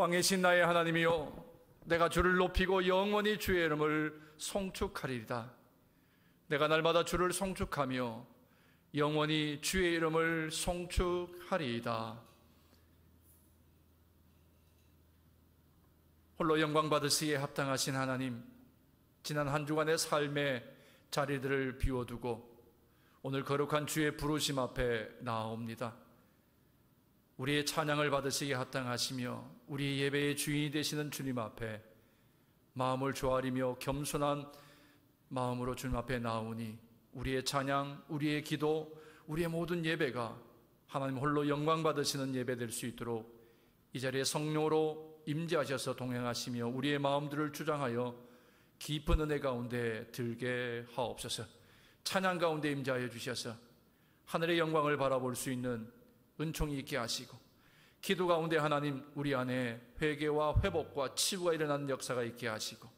왕이신 나의 하나님이여, 내가 주를 높이고 영원히 주의 이름을 송축하리이다. 내가 날마다 주를 송축하며 영원히 주의 이름을 송축하리이다. 홀로 영광 받으시기에 합당하신 하나님, 지난 한 주간의 삶의 자리들을 비워두고 오늘 거룩한 주의 부르심 앞에 나아옵니다. 우리의 찬양을 받으시기에 합당하시며 우리 예배의 주인이 되시는 주님 앞에 마음을 조아리며 겸손한 마음으로 주님 앞에 나오니 우리의 찬양, 우리의 기도, 우리의 모든 예배가 하나님 홀로 영광 받으시는 예배 될 수 있도록 이 자리에 성령으로 임재하셔서 동행하시며 우리의 마음들을 주장하여 깊은 은혜 가운데 들게 하옵소서. 찬양 가운데 임재하여 주셔서 하늘의 영광을 바라볼 수 있는 은총이 있게 하시고, 기도 가운데 하나님 우리 안에 회개와 회복과 치유가 일어나는 역사가 있게 하시고,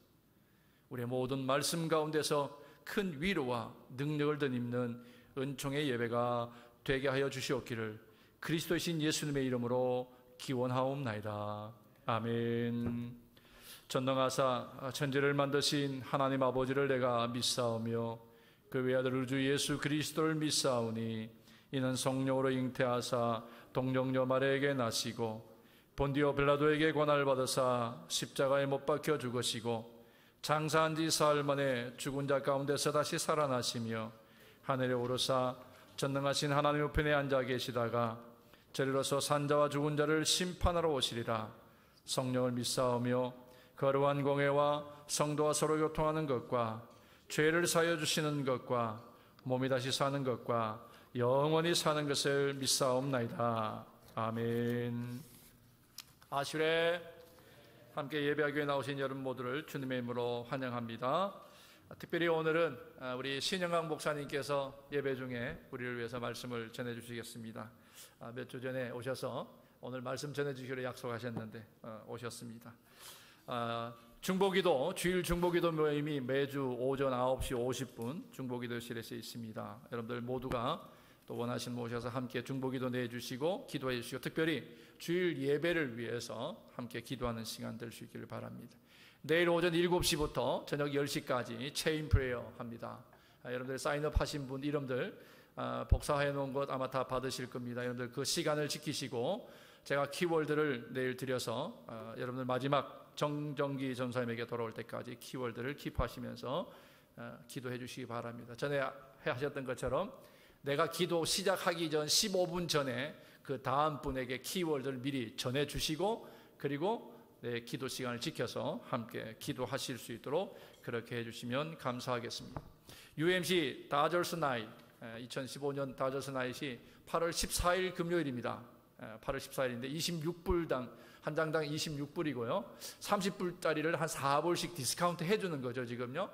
우리의 모든 말씀 가운데서 큰 위로와 능력을 덧입는 은총의 예배가 되게 하여 주시옵기를 그리스도이신 예수님의 이름으로 기원하옵나이다. 아멘. 전능하사 천지를 만드신 하나님 아버지를 내가 믿사오며 그 외아들 주 예수 그리스도를 믿사오니 이는 성령으로 잉태하사 동정녀 마리아에게 나시고 본디오 빌라도에게 고난을 받으사 십자가에 못 박혀 죽으시고 장사한 지 사흘 만에 죽은 자 가운데서 다시 살아나시며 하늘에 오르사 전능하신 하나님 우편에 앉아 계시다가 저리로서 산자와 죽은 자를 심판하러 오시리라. 성령을 믿사오며 거룩한 공회와 성도와 서로 교통하는 것과 죄를 사하여 주시는 것과 몸이 다시 사는 것과 영원히 사는 것을 믿사옵나이다. 아멘. 아슈레 함께 예배하기 위해 나오신 여러분 모두를 주님의 이름으로 환영합니다. 특별히 오늘은 우리 신영강 목사님께서 예배 중에 우리를 위해서 말씀을 전해주시겠습니다. 몇 주 전에 오셔서 오늘 말씀 전해주시기로 약속하셨는데 오셨습니다. 중보기도, 주일 중보기도 모임이 매주 오전 9시 50분 중보기도실에서 있습니다. 여러분들 모두가 또 원하시면 오셔서 함께 중보기도 내주시고 기도해 주시고, 특별히 주일 예배를 위해서 함께 기도하는 시간 될 수 있기를 바랍니다. 내일 오전 7시부터 저녁 10시까지 체인 프레이어 합니다. 여러분들 사인업 하신 분 이름들 복사해 놓은 것 아마 다 받으실 겁니다. 여러분들 그 시간을 지키시고 제가 키워드를 내일 드려서 여러분들 마지막 정정기 전사님에게 돌아올 때까지 키워드를 킵하시면서 기도해 주시기 바랍니다. 전에 하셨던 것처럼 내가 기도 시작하기 전 15분 전에 그 다음 분에게 키워드를 미리 전해 주시고, 그리고 기도 시간을 지켜서 함께 기도하실 수 있도록 그렇게 해주시면 감사하겠습니다. UMC 다저스 나잇, 2015년 다저스 나잇이 8월 14일 금요일입니다. 8월 14일인데 26불당 한 장당 26불이고요 30불짜리를 한 4불씩 디스카운트 해주는 거죠 지금요.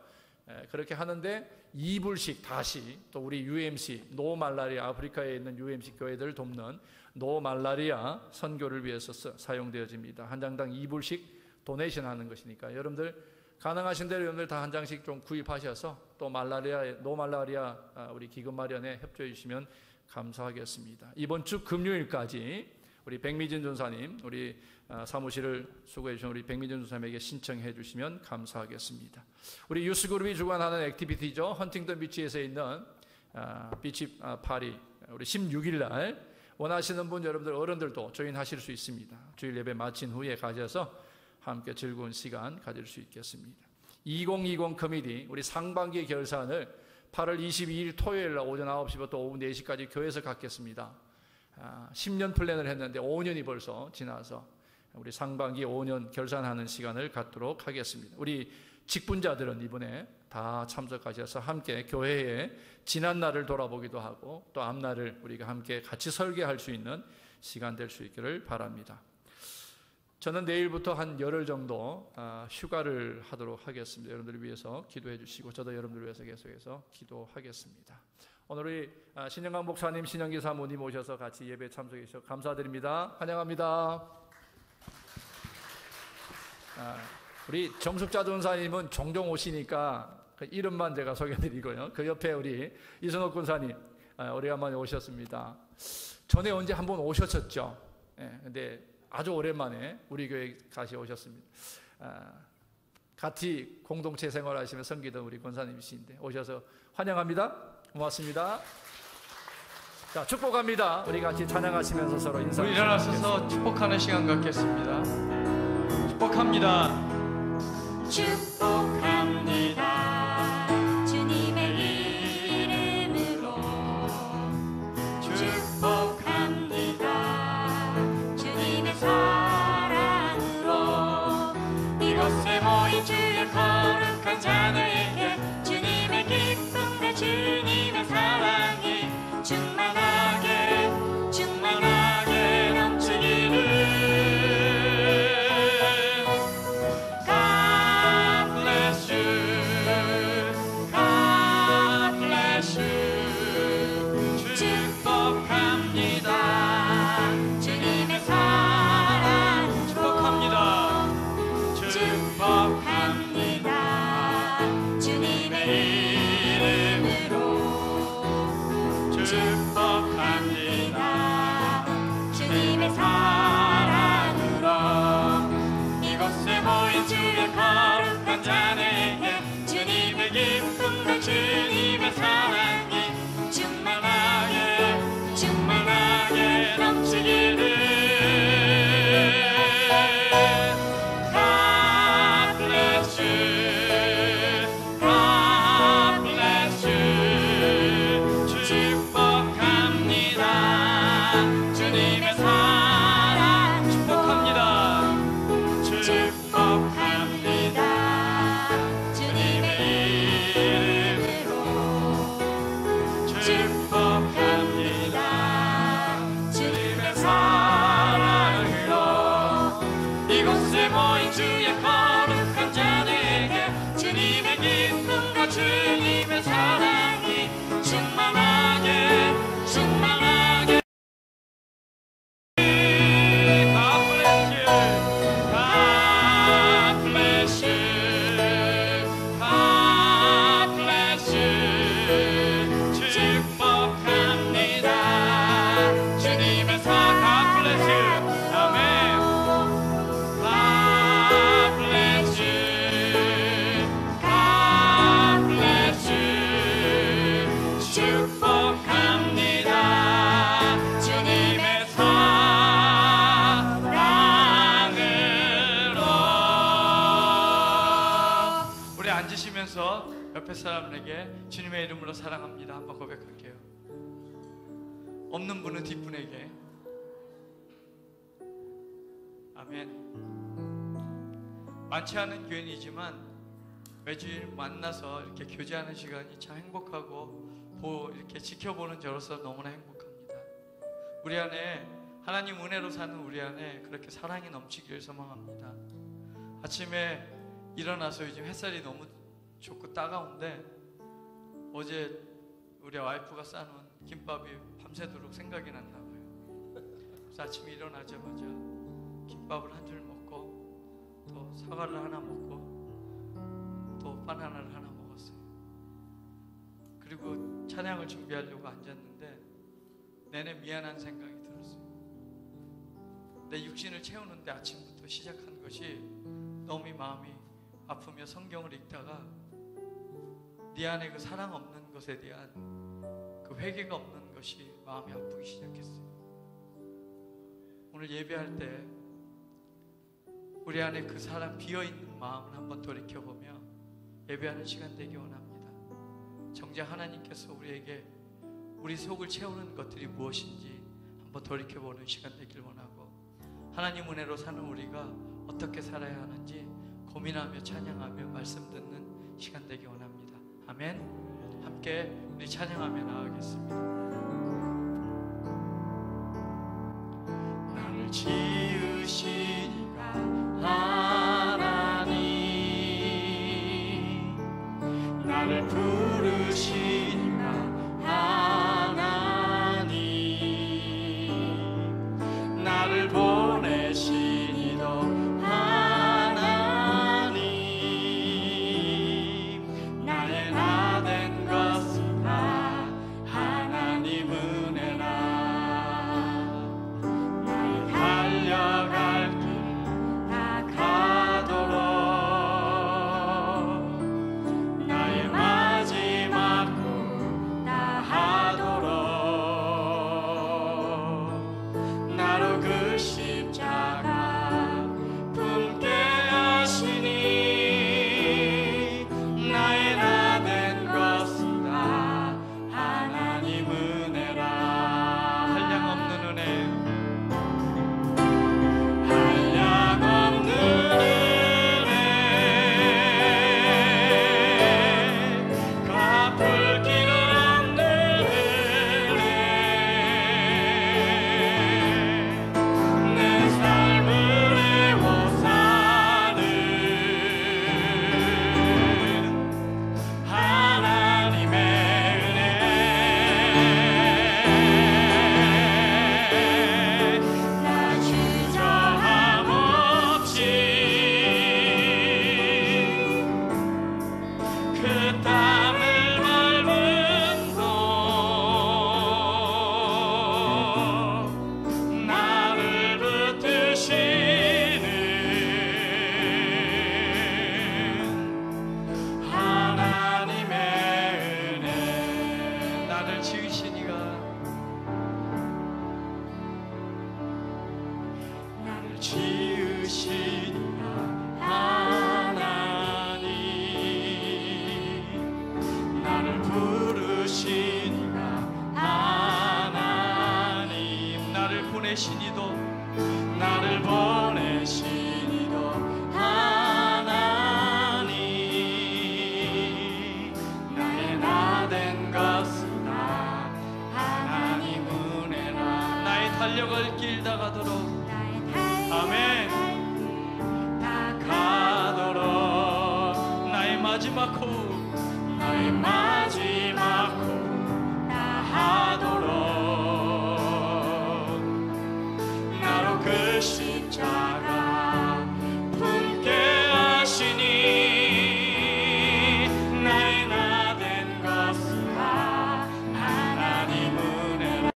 그렇게 하는데 2불씩 다시 또 우리 UMC 노 말라리아, 아프리카에 있는 UMC 교회들을 돕는 노 말라리아 선교를 위해서 사용되어집니다. 한 장당 2불씩 도네이션 하는 것이니까 여러분들 가능하신 대로 여러분들 다 한 장씩 좀 구입하셔서 또 노 말라리아 우리 기금 마련에 협조해 주시면 감사하겠습니다. 이번 주 금요일까지 우리 백미진 전사님, 우리 사무실을 수고해 주신 우리 백미진 전사님에게 신청해 주시면 감사하겠습니다. 우리 유스그룹이 주관하는 액티비티죠. 헌팅턴 비치에서 있는 비치 파리, 우리 16일 날 원하시는 분 여러분들 어른들도 조인하실 수 있습니다. 주일 예배 마친 후에 가셔서 함께 즐거운 시간 가질 수 있겠습니다. 2020 커미디 우리 상반기 결산을 8월 22일 토요일 날 오전 9시부터 오후 4시까지 교회에서 갖겠습니다. 10년 플랜을 했는데 5년이 벌써 지나서 우리 상반기 5년 결산하는 시간을 갖도록 하겠습니다. 우리 직분자들은 이번에 다 참석하셔서 함께 교회의 지난 날을 돌아보기도 하고 또 앞날을 우리가 함께 같이 설계할 수 있는 시간 될 수 있기를 바랍니다. 저는 내일부터 한 열흘 정도 휴가를 하도록 하겠습니다. 여러분들을 위해서 기도해 주시고 저도 여러분들을 위해서 계속해서 기도하겠습니다. 오늘 우리 신영강 목사님, 신영기 사모님 오셔서 같이 예배에 참석해 주셔서 감사드립니다. 환영합니다. 우리 정숙자 전사님은 종종 오시니까 그 이름만 제가 소개해드리고요. 그 옆에 우리 이순옥 군사님 오래간만에 오셨습니다. 전에 언제 한번 오셨었죠. 근데 아주 오랜만에 우리 교회 다시 오셨습니다. 같이 공동체 생활하시며 섬기던 우리 권사님이신데 오셔서 환영합니다. 고맙습니다. 자, 축복합니다. 우리 같이 찬양하시면서 서로 인사. 우리 일어나셔서 축복하는 시간 갖겠습니다. 축복합니다. 축복합니다. 주님의 이름으로 축복합니다. 주님의 사랑으로 이곳에 모인 주의 거룩한 자녀에게 주님의 기쁨과 주님의 사랑이 충만하게 충만하게 넘치기를. God bless you, God bless you. 축복합니다. 주님의 사랑 축복합니다. 축복합니다. 주님의 이름으로 축복합니다. 주님의 사랑으로 이곳에 모인 주의 거룩한 자녀에게 주님의 기쁨과 주님의 사랑이 충만하게 충만하게 넘치기를. God bless you, God bless you. 축복합니다. 주님의 사랑 축복합니다. 축복합니다. 주님의 이름으로 축복합니다. 주님의 사랑으로 이곳에 모인 주의 거룩한 자들에게 주님의 기쁨과 주님의 사랑이 충만하게 충만하게. God bless you. God bless you. God bless you. 축복합니다. 주님의 God bless you. 아멘. God bless you, God bless you. 축복합니다. 주님의 사랑으로. 우리 앉으시면서 옆에 사람에게 주님의 이름으로 사랑합니다 한번 고백할게요. 없는 분은 뒷분에게. 아멘. 많지 않은 교인이지만 매주일 만나서 이렇게 교제하는 시간이 참 행복하고 이렇게 지켜보는 저로서 너무나 행복합니다. 우리 안에 하나님 은혜로 사는 우리 안에 그렇게 사랑이 넘치기를 소망합니다. 아침에 일어나서 요즘 햇살이 너무 좋고 따가운데 어제 우리 와이프가 싸놓은 김밥이 밤새도록 생각이 났나 봐요. 그래서 아침에 일어나자마자 김밥을 한 줄 먹고 또 사과를 하나 먹고 또 바나나를 하나 먹었어요. 그리고 찬양을 준비하려고 앉았는데 내내 미안한 생각이 들었어요. 내 육신을 채우는데 아침부터 시작한 것이 너무 마음이 아프며 성경을 읽다가 네 안에 그 사랑 없는 것에 대한 그 회개가 없는 것이 마음이 아프기 시작했어요. 오늘 예배할 때 우리 안에 그 사랑 비어있는 마음을 한번 돌이켜보며 예배하는 시간 되기 원합니다. 정작 하나님께서 우리에게 우리 속을 채우는 것들이 무엇인지 한번 돌이켜보는 시간 되길 원하고 하나님 은혜로 사는 우리가 어떻게 살아야 하는지 고민하며 찬양하며 말씀 듣는 시간 되기 원합니다. 아멘. 함께 우리 찬양하며 나아가겠습니다. 나를 지으시니가 하나님 나를 부르시니가 하나님 나를 보내시니도 하나님 나의 나 된 것은 다 하나님 은혜라 나의 달려가 지으신 하나님, 나를 부르신 하나님, 나를 보내신 이도, 나를 보내신 이도 하나님, 나의 나된 것이나 하나님 은혜라. 나의 달려갈 길 다 가도록, 아멘, 다 가도록, 나의 마지막 호흡, 나의 마지막 호흡 다 하도록, 나로 그 십자가 품게 하시니, 나의 나된 것이라 하나님 은혜라.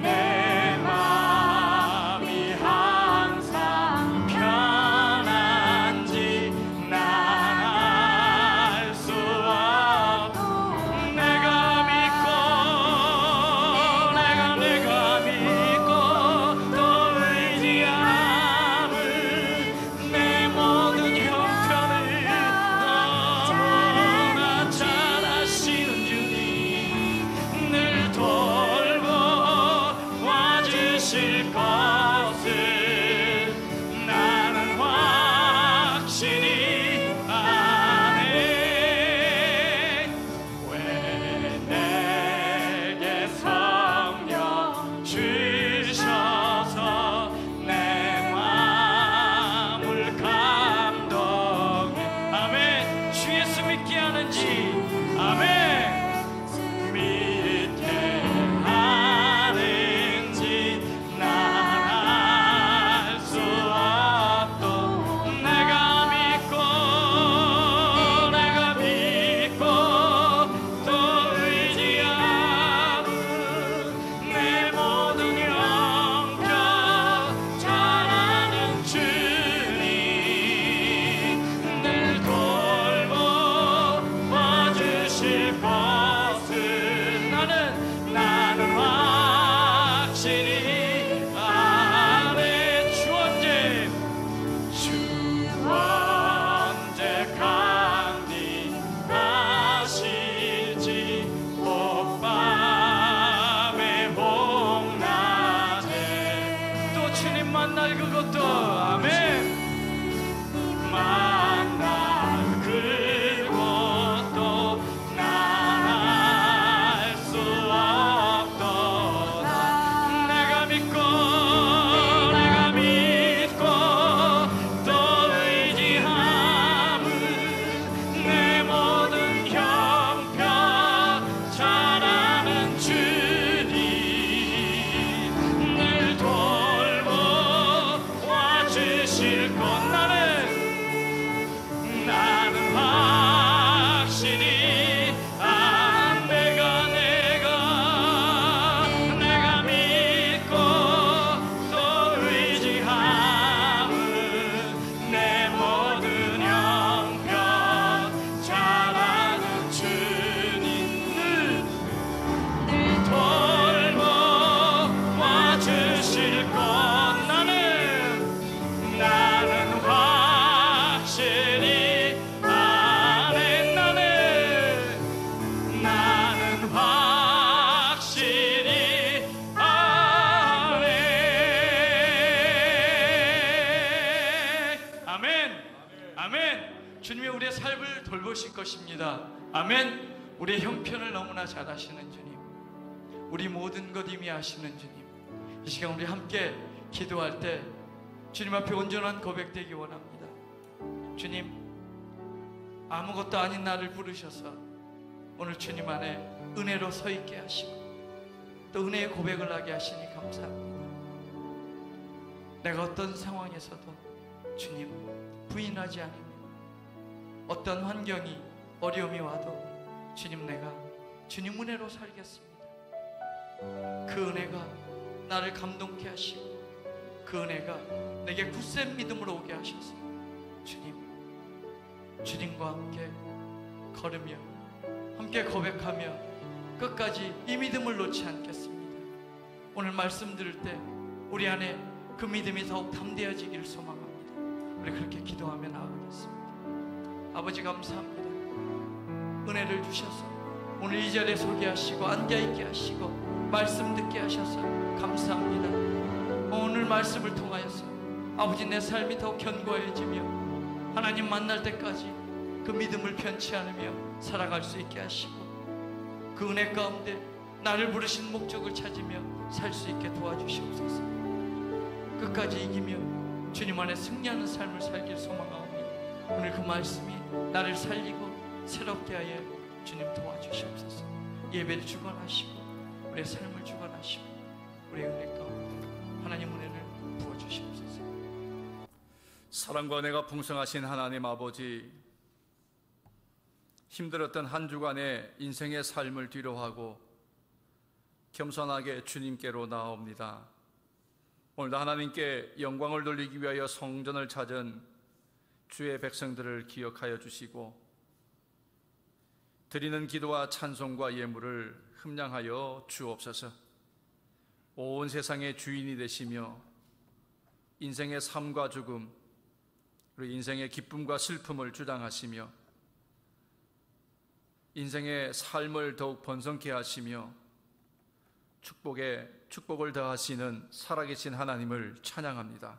내 맘이 항상 주실 것을 나는 확신히 아네. 왜 내게 성령 주셔서 내 마음을 감동해. 아멘. 주 예수 믿게 하는지. 아멘. 믿게 하는지 난 알 수 없도 내가 믿고 또 의지하는 내 모든 영적 잘하는 주님 늘 돌보아 주실 것을 나는 확실히 아네. 주 언제 강림하실지 복밤에 복낮에 또 주님 만날 그것도 아멘. 만날 그것도 난 알 수 없도다. 내가 믿고 또 의지함은 내 모든 형편 잘하는 주님 늘 돌보아 주실 것. 나는 확실히 내가 믿고 또 의지함은 내 모든 형편 잘하는 주님 늘 돌보아 주실 것. 나는 확실히 아멘. 나는 확실히 아멘. 아멘. 아멘. 주님이 우리의 삶을 돌보실 것입니다. 아멘. 우리의 형편을 너무나 잘 아시는 주님, 우리 모든 것 이미 아시는 주님, 이 시간 우리 함께 기도할 때 주님 앞에 온전한 고백되기 원합니다. 주님, 아무것도 아닌 나를 부르셔서 오늘 주님 안에 은혜로 서 있게 하시고 또 은혜의 고백을 하게 하시니 감사합니다. 내가 어떤 상황에서도 주님 부인하지 않으며 어떤 환경이 어려움이 와도 주님, 내가 주님 은혜로 살겠습니다. 그 은혜가 나를 감동케 하시고 그 은혜가 내게 굳센 믿음으로 오게 하셔서 주님과 함께 걸으며 함께 고백하며 끝까지 이 믿음을 놓지 않겠습니다. 오늘 말씀 들을 때 우리 안에 그 믿음이 더욱 담대해지기를 소망합니다. 우리 그렇게 기도하며 나아가겠습니다. 아버지 감사합니다. 은혜를 주셔서 오늘 이 자리에 서게 하시고 앉아있게 하시고 말씀 듣게 하셔서 감사합니다. 오늘 말씀을 통하여서 아버지 내 삶이 더 견고해지며 하나님 만날 때까지 그 믿음을 변치 않으며 살아갈 수 있게 하시고 그 은혜 가운데 나를 부르신 목적을 찾으며 살 수 있게 도와주시옵소서. 끝까지 이기며 주님 안에 승리하는 삶을 살길 소망하오니 오늘 그 말씀이 나를 살리고 새롭게 하여 주님 도와주시옵소서. 예배를 주관하시고 우리의 삶을 주관하시고 우리의 은혜 가운데 하나님 은혜를 부어주시옵소서. 사랑과 은혜가 풍성하신 하나님 아버지, 힘들었던 한 주간의 인생의 삶을 뒤로하고 겸손하게 주님께로 나옵니다. 오늘도 하나님께 영광을 돌리기 위하여 성전을 찾은 주의 백성들을 기억하여 주시고 드리는 기도와 찬송과 예물을 흠량하여 주옵소서. 온 세상의 주인이 되시며 인생의 삶과 죽음, 그리고 인생의 기쁨과 슬픔을 주장하시며 인생의 삶을 더욱 번성케 하시며 축복의 축복을 더하시는 살아계신 하나님을 찬양합니다.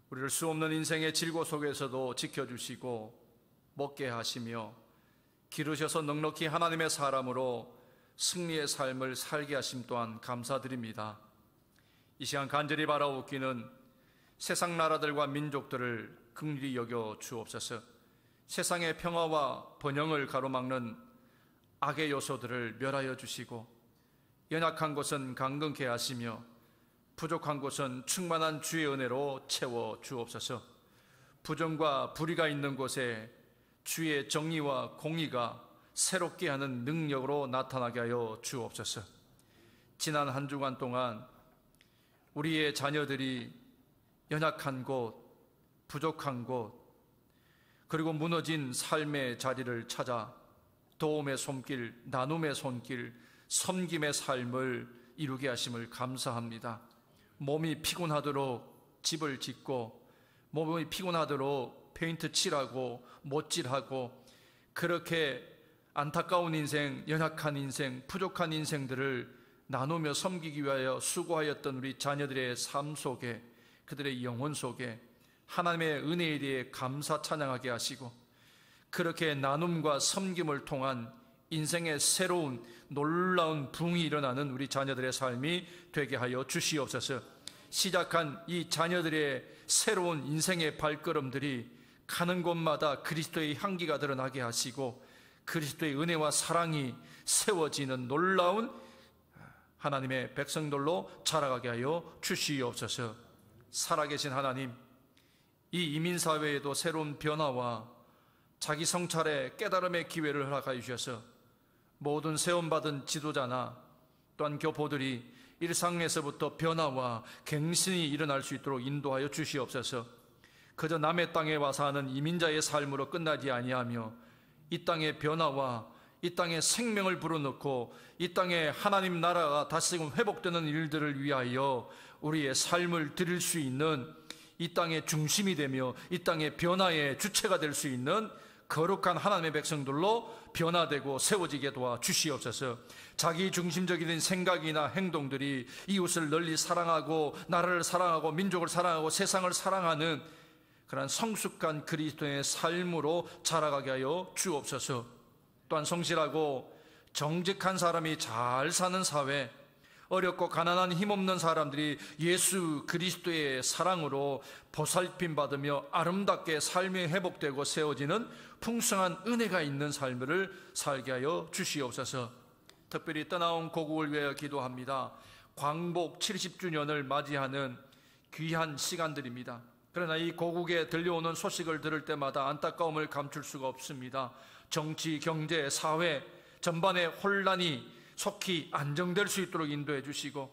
우리를 수없는 인생의 질고 속에서도 지켜주시고 먹게 하시며 기르셔서 넉넉히 하나님의 사람으로 승리의 삶을 살게 하심 또한 감사드립니다. 이 시간 간절히 바라옵기는 세상 나라들과 민족들을 긍휼히 여겨 주옵소서. 세상의 평화와 번영을 가로막는 악의 요소들을 멸하여 주시고 연약한 곳은 강건케 하시며 부족한 곳은 충만한 주의 은혜로 채워 주옵소서. 부정과 불의가 있는 곳에 주의 정의와 공의가 새롭게 하는 능력으로 나타나게 하여 주옵소서. 지난 한 주간 동안 우리의 자녀들이 연약한 곳, 부족한 곳, 그리고 무너진 삶의 자리를 찾아 도움의 손길, 나눔의 손길, 섬김의 삶을 이루게 하심을 감사합니다. 몸이 피곤하도록 집을 짓고 몸이 피곤하도록 페인트 칠하고 못질하고 그렇게 안타까운 인생, 연약한 인생, 부족한 인생들을 나누며 섬기기 위하여 수고하였던 우리 자녀들의 삶 속에, 그들의 영혼 속에 하나님의 은혜에 대해 감사 찬양하게 하시고 그렇게 나눔과 섬김을 통한 인생의 새로운 놀라운 부흥이 일어나는 우리 자녀들의 삶이 되게 하여 주시옵소서. 시작한 이 자녀들의 새로운 인생의 발걸음들이 가는 곳마다 그리스도의 향기가 드러나게 하시고 그리스도의 은혜와 사랑이 세워지는 놀라운 하나님의 백성들로 자라가게 하여 주시옵소서. 살아계신 하나님, 이 이민사회에도 새로운 변화와 자기 성찰의 깨달음의 기회를 허락하여 주셔서 모든 세움받은 지도자나 또한 교포들이 일상에서부터 변화와 갱신이 일어날 수 있도록 인도하여 주시옵소서. 그저 남의 땅에 와서 하는 이민자의 삶으로 끝나지 아니하며 이 땅의 변화와 이 땅에 생명을 불어넣고 이 땅에 하나님 나라가 다시금 회복되는 일들을 위하여 우리의 삶을 드릴 수 있는, 이 땅의 중심이 되며 이 땅의 변화의 주체가 될 수 있는 거룩한 하나님의 백성들로 변화되고 세워지게 도와 주시옵소서. 자기 중심적인 생각이나 행동들이 이웃을 널리 사랑하고 나라를 사랑하고 민족을 사랑하고 세상을 사랑하는 그러한 성숙한 그리스도의 삶으로 자라가게 하여 주옵소서. 또한 성실하고 정직한 사람이 잘 사는 사회, 어렵고 가난한 힘없는 사람들이 예수 그리스도의 사랑으로 보살핌 받으며 아름답게 삶이 회복되고 세워지는 풍성한 은혜가 있는 삶을 살게 하여 주시옵소서. 특별히 떠나온 고국을 위하여 기도합니다. 광복 70주년을 맞이하는 귀한 시간들입니다. 그러나 이 고국에 들려오는 소식을 들을 때마다 안타까움을 감출 수가 없습니다. 정치, 경제, 사회 전반의 혼란이 속히 안정될 수 있도록 인도해 주시고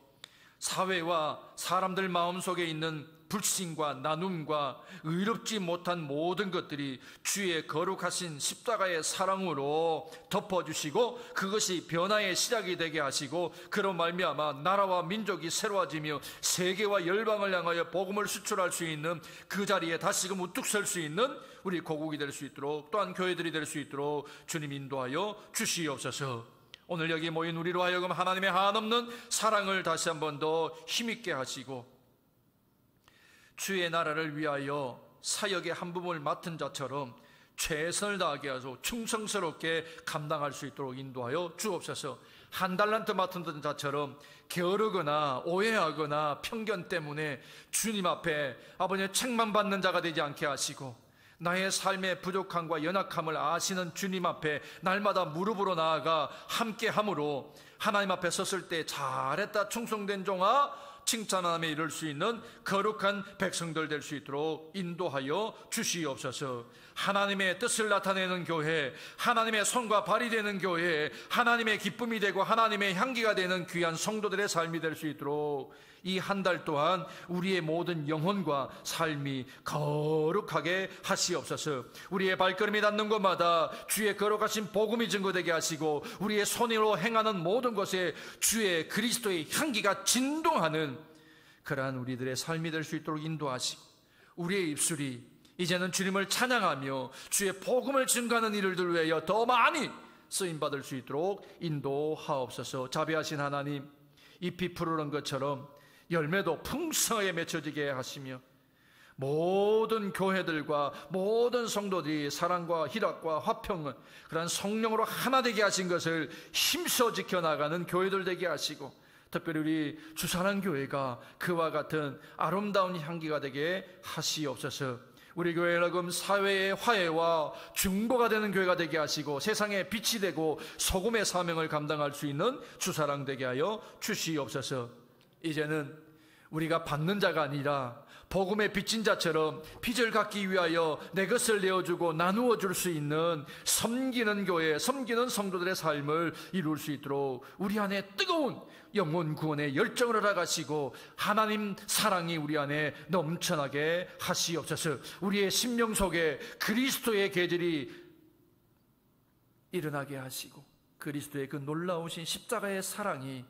사회와 사람들 마음속에 있는 불신과 나눔과 의롭지 못한 모든 것들이 주의 거룩하신 십자가의 사랑으로 덮어주시고 그것이 변화의 시작이 되게 하시고 그로 말미암아 나라와 민족이 새로워지며 세계와 열방을 향하여 복음을 수출할 수 있는 그 자리에 다시금 우뚝 설 수 있는 우리 고국이 될 수 있도록 또한 교회들이 될 수 있도록 주님 인도하여 주시옵소서. 오늘 여기 모인 우리로 하여금 하나님의 한없는 사랑을 다시 한 번 더 힘있게 하시고 주의 나라를 위하여 사역의 한 부분을 맡은 자처럼 최선을 다하게 하소 충성스럽게 감당할 수 있도록 인도하여 주옵소서. 한 달란트 맡은 자처럼 게으르거나 오해하거나 편견 때문에 주님 앞에 아버지의 책만 받는 자가 되지 않게 하시고 나의 삶의 부족함과 연약함을 아시는 주님 앞에 날마다 무릎으로 나아가 함께함으로 하나님 앞에 섰을 때 잘했다 충성된 종아 칭찬함에 이를 수 있는 거룩한 백성들 될 수 있도록 인도하여 주시옵소서. 하나님의 뜻을 나타내는 교회, 하나님의 손과 발이 되는 교회, 하나님의 기쁨이 되고 하나님의 향기가 되는 귀한 성도들의 삶이 될 수 있도록 이 한 달 동안 우리의 모든 영혼과 삶이 거룩하게 하시옵소서. 우리의 발걸음이 닿는 곳마다 주의 거룩하신 복음이 증거되게 하시고 우리의 손으로 행하는 모든 것에 주의 그리스도의 향기가 진동하는 그러한 우리들의 삶이 될 수 있도록 인도하시고 우리의 입술이 이제는 주님을 찬양하며 주의 복음을 증거하는 일을 위하여 더 많이 쓰임받을 수 있도록 인도하옵소서. 자비하신 하나님, 잎이 푸르는 것처럼 열매도 풍성하게 맺혀지게 하시며 모든 교회들과 모든 성도들이 사랑과 희락과 화평을 그런 성령으로 하나 되게 하신 것을 힘써 지켜나가는 교회들 되게 하시고, 특별히 우리 주사랑교회가 그와 같은 아름다운 향기가 되게 하시옵소서. 우리 교회는 사회의 화해와 중보가 되는 교회가 되게 하시고 세상에 빛이 되고 소금의 사명을 감당할 수 있는 주사랑 되게 하여 주시옵소서. 이제는 우리가 받는 자가 아니라 복음의 빚진 자처럼 빚을 갚기 위하여 내 것을 내어주고 나누어 줄 수 있는 섬기는 교회, 섬기는 성도들의 삶을 이룰 수 있도록 우리 안에 뜨거운 영혼 구원의 열정을 허락하시고 하나님 사랑이 우리 안에 넘쳐나게 하시옵소서. 우리의 심령 속에 그리스도의 계절이 일어나게 하시고 그리스도의 그 놀라우신 십자가의 사랑이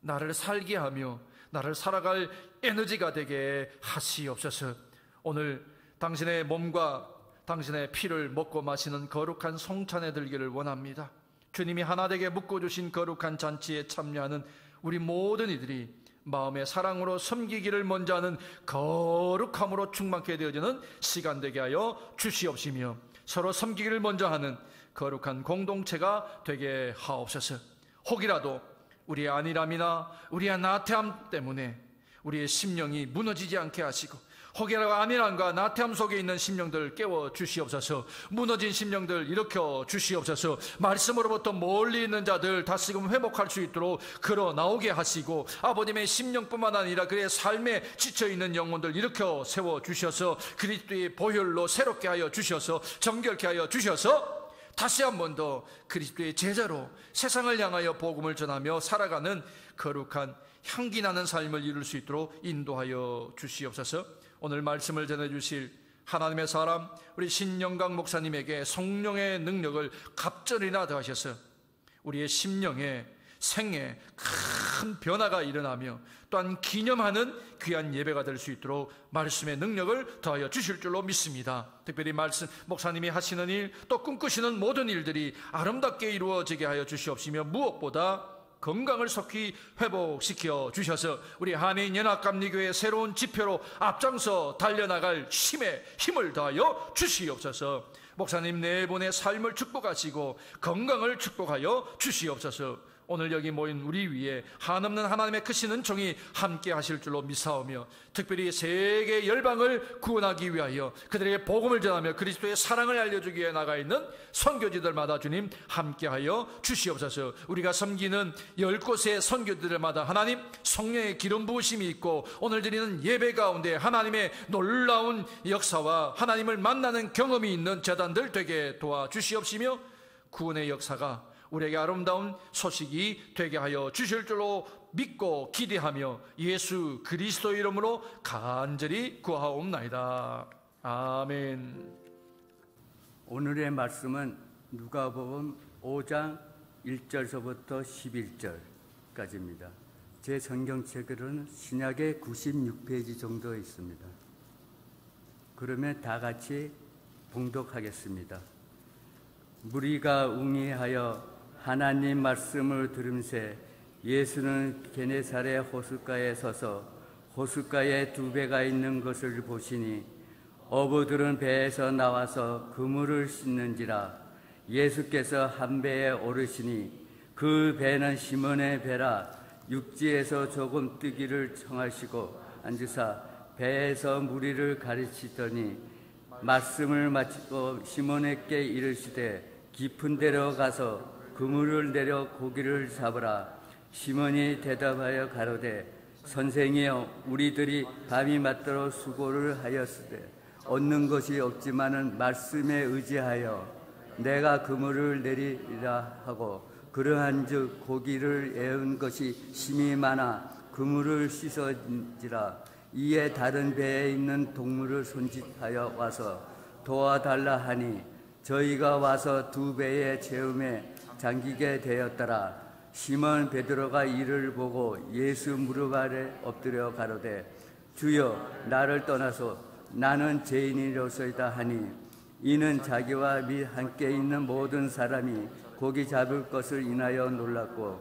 나를 살게 하며 나를 살아갈 에너지가 되게 하시옵소서. 오늘 당신의 몸과 당신의 피를 먹고 마시는 거룩한 성찬에 들기를 원합니다. 주님이 하나 되게 묶어주신 거룩한 잔치에 참여하는 우리 모든 이들이 마음의 사랑으로 섬기기를 먼저 하는 거룩함으로 충만케 되어지는 시간 되게 하여 주시옵시며 서로 섬기기를 먼저 하는 거룩한 공동체가 되게 하옵소서. 혹이라도 우리의 안일함이나 우리의 나태함 때문에 우리의 심령이 무너지지 않게 하시고 혹이라도 안일함과 나태함 속에 있는 심령들을 깨워 주시옵소서. 무너진 심령들 일으켜 주시옵소서. 말씀으로부터 멀리 있는 자들 다시금 회복할 수 있도록 걸어 나오게 하시고 아버님의 심령뿐만 아니라 그의 삶에 지쳐있는 영혼들 일으켜 세워 주셔서 그리스도의 보혈로 새롭게 하여 주셔서 정결케 하여 주셔서 다시 한 번 더 그리스도의 제자로 세상을 향하여 복음을 전하며 살아가는 거룩한 향기 나는 삶을 이룰 수 있도록 인도하여 주시옵소서. 오늘 말씀을 전해주실 하나님의 사람 우리 신영강 목사님에게 성령의 능력을 갑절이나 더하셔서 우리의 심령에 생에 큰 변화가 일어나며 또한 기념하는 귀한 예배가 될 수 있도록 말씀의 능력을 더하여 주실 줄로 믿습니다. 특별히 말씀 목사님이 하시는 일 또 꿈꾸시는 모든 일들이 아름답게 이루어지게 하여 주시옵시며 무엇보다 건강을 속히 회복시켜 주셔서 우리 한인 연합감리교회의 새로운 지표로 앞장서 달려나갈 힘을 더하여 주시옵소서. 목사님 네 분의 삶을 축복하시고 건강을 축복하여 주시옵소서. 오늘 여기 모인 우리 위에 한없는 하나님의 크신 은총이 함께 하실 줄로 믿사오며 특별히 세계 열방을 구원하기 위하여 그들에게 복음을 전하며 그리스도의 사랑을 알려주기 위해 나가 있는 선교지들마다 주님 함께하여 주시옵소서. 우리가 섬기는 10곳의 선교지들마다 하나님 성령의 기름 부으심이 있고 오늘 드리는 예배 가운데 하나님의 놀라운 역사와 하나님을 만나는 경험이 있는 제단들 되게 도와주시옵시며 구원의 역사가 우리에게 아름다운 소식이 되게 하여 주실 줄로 믿고 기대하며 예수 그리스도 이름으로 간절히 구하옵나이다. 아멘. 오늘의 말씀은 누가복음 5장 1절서부터 11절까지입니다. 제 성경책으로는 신약의 96페이지 정도 있습니다. 그러면 다 같이 봉독하겠습니다. 무리가 웅이하여 하나님 말씀을 들음새 예수는 게네사렛 호숫가에 서서 호숫가에 두 배가 있는 것을 보시니 어부들은 배에서 나와서 그물을 씻는지라. 예수께서 한 배에 오르시니 그 배는 시몬의 배라. 육지에서 조금 뜨기를 청하시고 앉으사 배에서 무리를 가르치더니 말씀을 마치고 시몬에게 이르시되 깊은 데로 가서 그물을 내려 고기를 잡으라. 시몬이 대답하여 가로되 선생이여 우리들이 밤이 맞도록 수고를 하였으되 얻는 것이 없지만은 말씀에 의지하여 내가 그물을 내리라 하고 그러한즉 고기를 에운 것이 심히 많아 그물을 씻어진지라. 이에 다른 배에 있는 동물을 손짓하여 와서 도와달라 하니 저희가 와서 두 배의 채움에 잠기게 되었더라. 시몬 베드로가 이를 보고 예수 무릎 아래 엎드려 가로되 주여 나를 떠나서 나는 죄인이로소이다 하니 이는 자기와 및 함께 있는 모든 사람이 고기 잡을 것을 인하여 놀랐고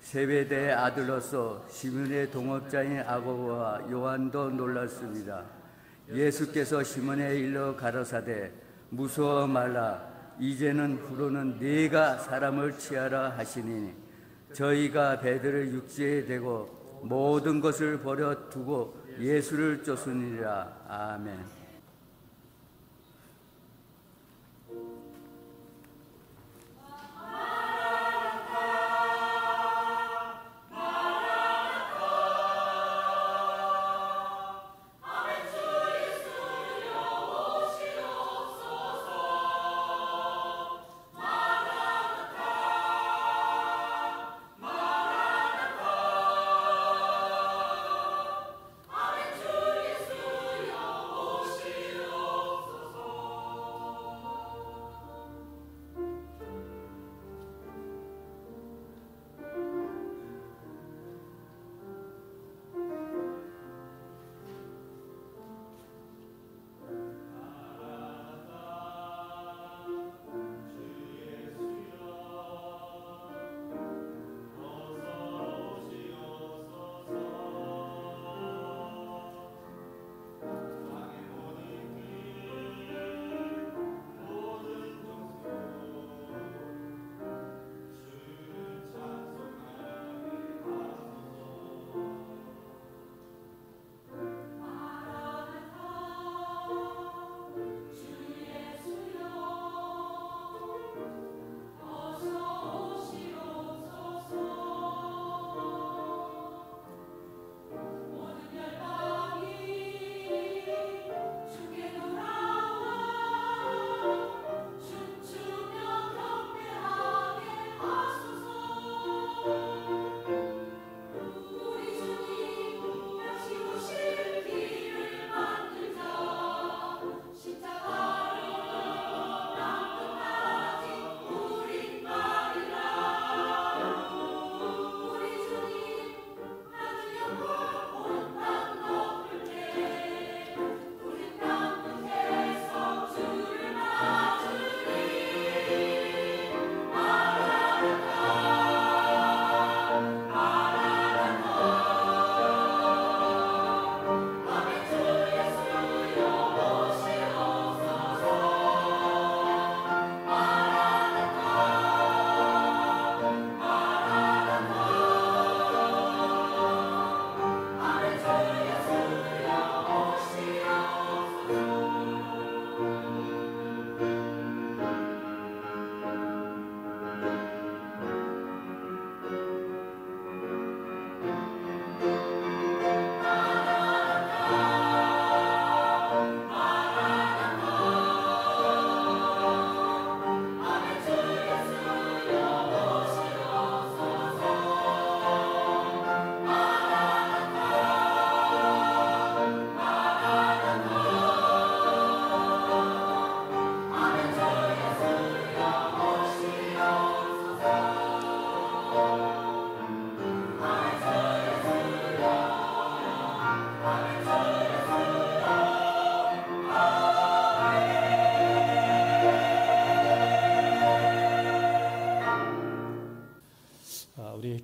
세베대의 아들로서 시몬의 동업자인 야고보와 요한도 놀랐습니다. 예수께서 시몬에 일러 가라사대 무서워 말라 이제는 후로는 네가 사람을 취하라 하시니 저희가 배들을 육지에 대고 모든 것을 버려두고 예수를 쫓으니라. 아멘.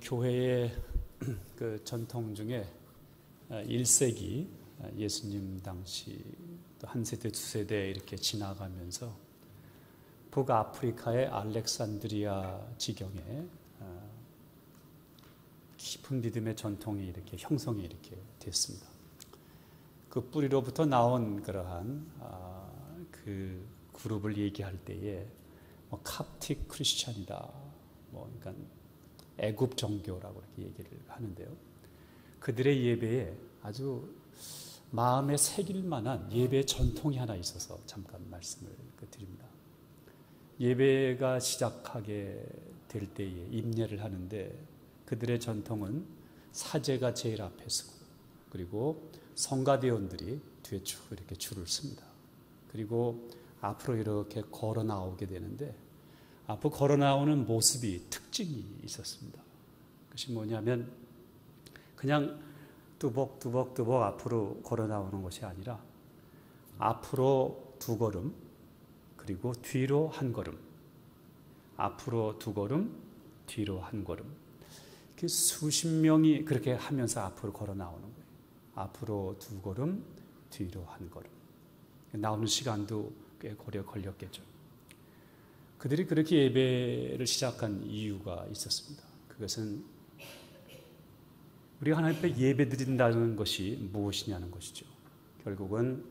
교회의 그 전통 중에 1세기 예수님 당시 또 한 세대 두 세대 이렇게 지나가면서 북아프리카의 알렉산드리아 지경에 깊은 믿음의 전통이 이렇게 형성이 이렇게 됐습니다. 그 뿌리로부터 나온 그러한 그 그룹을 얘기할 때에 뭐 캅틱 크리스찬이다, 뭐 그러니까 애굽 종교라고 이렇게 얘기를 하는데요. 그들의 예배에 아주 마음에 새길 만한 예배 전통이 하나 있어서 잠깐 말씀을 드립니다. 예배가 시작하게 될 때에 임례를 하는데 그들의 전통은 사제가 제일 앞에 서고 그리고 성가대원들이 뒤에 쭉 이렇게 줄을 씁니다. 그리고 앞으로 이렇게 걸어 나오게 되는데 앞으로 걸어 나오는 모습이 특징이 있었습니다. 그것이 뭐냐면 그냥 뚜벅뚜벅뚜벅 앞으로 걸어 나오는 것이 아니라 앞으로 두 걸음 그리고 뒤로 한 걸음, 앞으로 두 걸음, 뒤로 한 걸음. 그 수십 명이 그렇게 하면서 앞으로 걸어 나오는 거예요. 앞으로 2걸음, 뒤로 1걸음. 나오는 시간도 꽤 오래 걸렸겠죠. 그들이 그렇게 예배를 시작한 이유가 있었습니다. 그것은 우리가 하나님 앞에 예배 드린다는 것이 무엇이냐는 것이죠. 결국은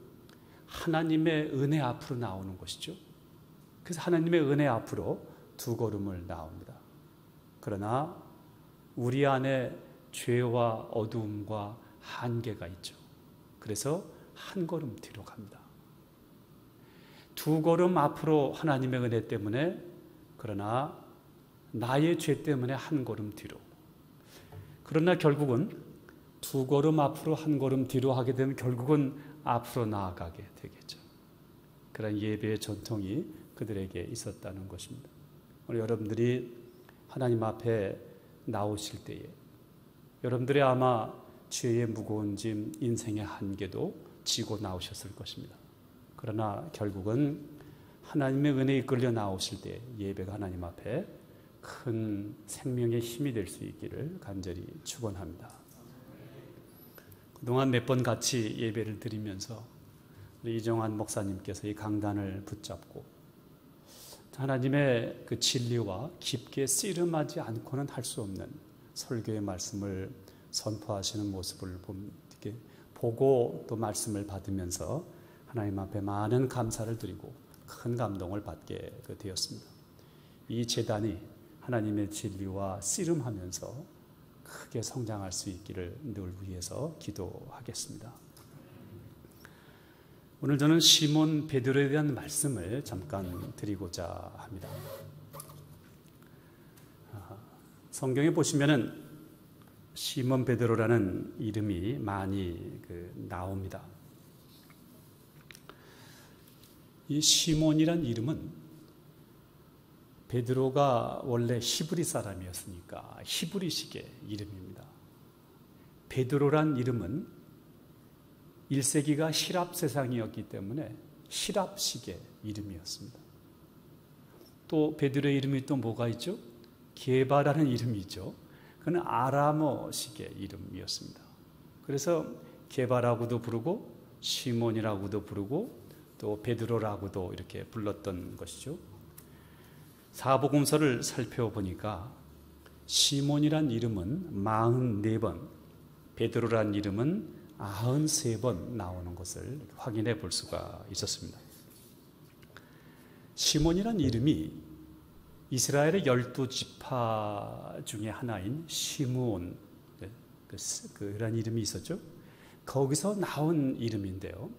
하나님의 은혜 앞으로 나오는 것이죠. 그래서 하나님의 은혜 앞으로 2걸음을 나옵니다. 그러나 우리 안에 죄와 어두움과 한계가 있죠. 그래서 1걸음 뒤로 갑니다. 2걸음 앞으로 하나님의 은혜 때문에, 그러나 나의 죄 때문에 1걸음 뒤로. 그러나 결국은 2걸음 앞으로 1걸음 뒤로 하게 되면 결국은 앞으로 나아가게 되겠죠. 그런 예배의 전통이 그들에게 있었다는 것입니다. 오늘 여러분들이 하나님 앞에 나오실 때에 여러분들이 아마 죄의 무거운 짐, 인생의 한계도 지고 나오셨을 것입니다. 그러나 결국은 하나님의 은혜에 이끌려 나오실 때 예배가 하나님 앞에 큰 생명의 힘이 될 수 있기를 간절히 축원합니다. 그동안 몇 번 같이 예배를 드리면서 우리 이정환 목사님께서 이 강단을 붙잡고 하나님의 그 진리와 깊게 씨름하지 않고는 할 수 없는 설교의 말씀을 선포하시는 모습을 이렇게 보고 또 말씀을 받으면서 하나님 앞에 많은 감사를 드리고 큰 감동을 받게 되었습니다. 이 제단이 하나님의 진리와 씨름하면서 크게 성장할 수 있기를 늘 위해서 기도하겠습니다. 오늘 저는 시몬 베드로에 대한 말씀을 잠깐 드리고자 합니다. 성경에 보시면은 시몬 베드로라는 이름이 많이 나옵니다. 이 시몬이란 이름은 베드로가 원래 히브리 사람이었으니까 히브리식의 이름입니다. 베드로란 이름은 1세기가 히랍 세상이었기 때문에 히랍식의 이름이었습니다. 또 베드로의 이름이 또 뭐가 있죠? 게바라는 이름이 있죠. 그는 아람어식의 이름이었습니다. 그래서 게바라고도 부르고 시몬이라고도 부르고 또 베드로라고도 이렇게 불렀던 것이죠. 사복음서를 살펴보니까 시몬이란 이름은 44번, 베드로란 이름은 93번 나오는 것을 확인해 볼 수가 있었습니다. 시몬이란 이름이 이스라엘의 12지파 중에 하나인 시므온, 그런 이름이 있었죠. 거기서 나온 이름인데요.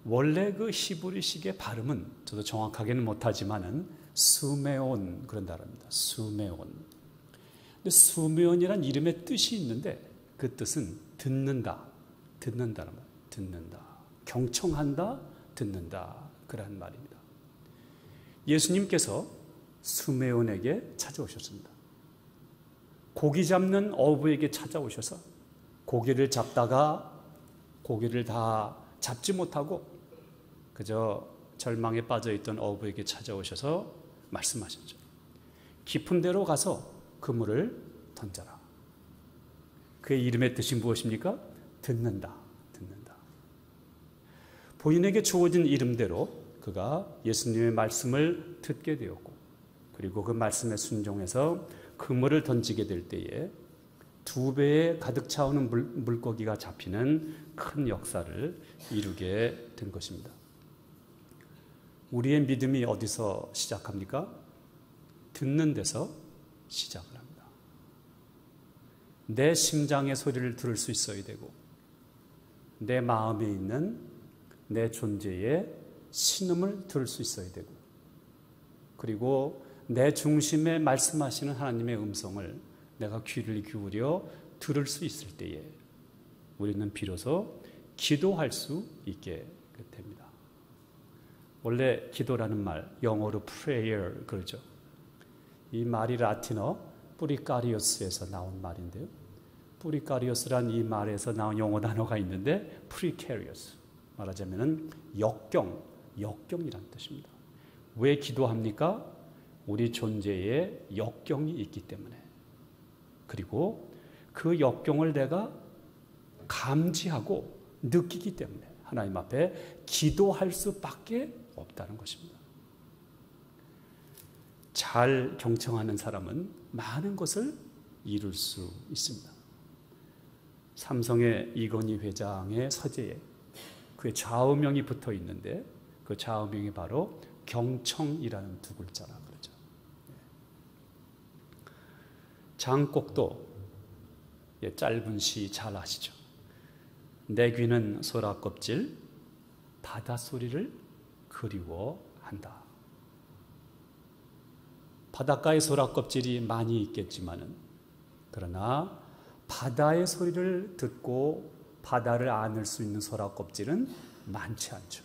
원래 그 히브리식의 발음은 저도 정확하게는 못하지만은 수메온 그런 단어입니다. 수메온. 근데 수메온이란 이름의 뜻이 있는데 그 뜻은 듣는다, 듣는다는 말, 듣는다, 경청한다, 듣는다 그런 말입니다. 예수님께서 수메온에게 찾아오셨습니다. 고기 잡는 어부에게 찾아오셔서 고기를 잡다가 고기를 다 잡지 못하고 그저 절망에 빠져있던 어부에게 찾아오셔서 말씀하셨죠. 깊은 데로 가서 그물을 던져라. 그의 이름의 뜻이 무엇입니까? 듣는다, 듣는다. 본인에게 주어진 이름대로 그가 예수님의 말씀을 듣게 되었고 그리고 그 말씀에 순종해서 그물을 던지게 될 때에 2배에 가득 차오는 물고기가 잡히는 큰 역사를 이루게 된 것입니다. 우리의 믿음이 어디서 시작합니까? 듣는 데서 시작을 합니다. 내 심장의 소리를 들을 수 있어야 되고 내 마음에 있는 내 존재의 신음을 들을 수 있어야 되고 그리고 내 중심에 말씀하시는 하나님의 음성을 내가 귀를 기울여 들을 수 있을 때에 우리는 비로소 기도할 수 있게 됩니다. 원래 기도라는 말, 영어로 prayer 그러죠. 이 말이 라틴어 뿌리카리오스에서 나온 말인데요. 뿌리카리오스란 이 말에서 나온 영어 단어가 있는데 precarious, 말하자면 역경이라는 뜻입니다. 왜 기도합니까? 우리 존재에 역경이 있기 때문에. 그리고 그 역경을 내가 감지하고 느끼기 때문에 하나님 앞에 기도할 수밖에 없다는 것입니다. 잘 경청하는 사람은 많은 것을 이룰 수 있습니다. 삼성의 이건희 회장의 서재에 그의 좌우명이 붙어 있는데 그 좌우명이 바로 경청이라는 두 글자라 그러죠. 장곡도 짧은 시 잘 아시죠? 내 귀는 소라 껍질, 바닷소리를 그리워한다. 바닷가에 소라 껍질이 많이 있겠지만은 그러나 바다의 소리를 듣고 바다를 안을 수 있는 소라 껍질은 많지 않죠.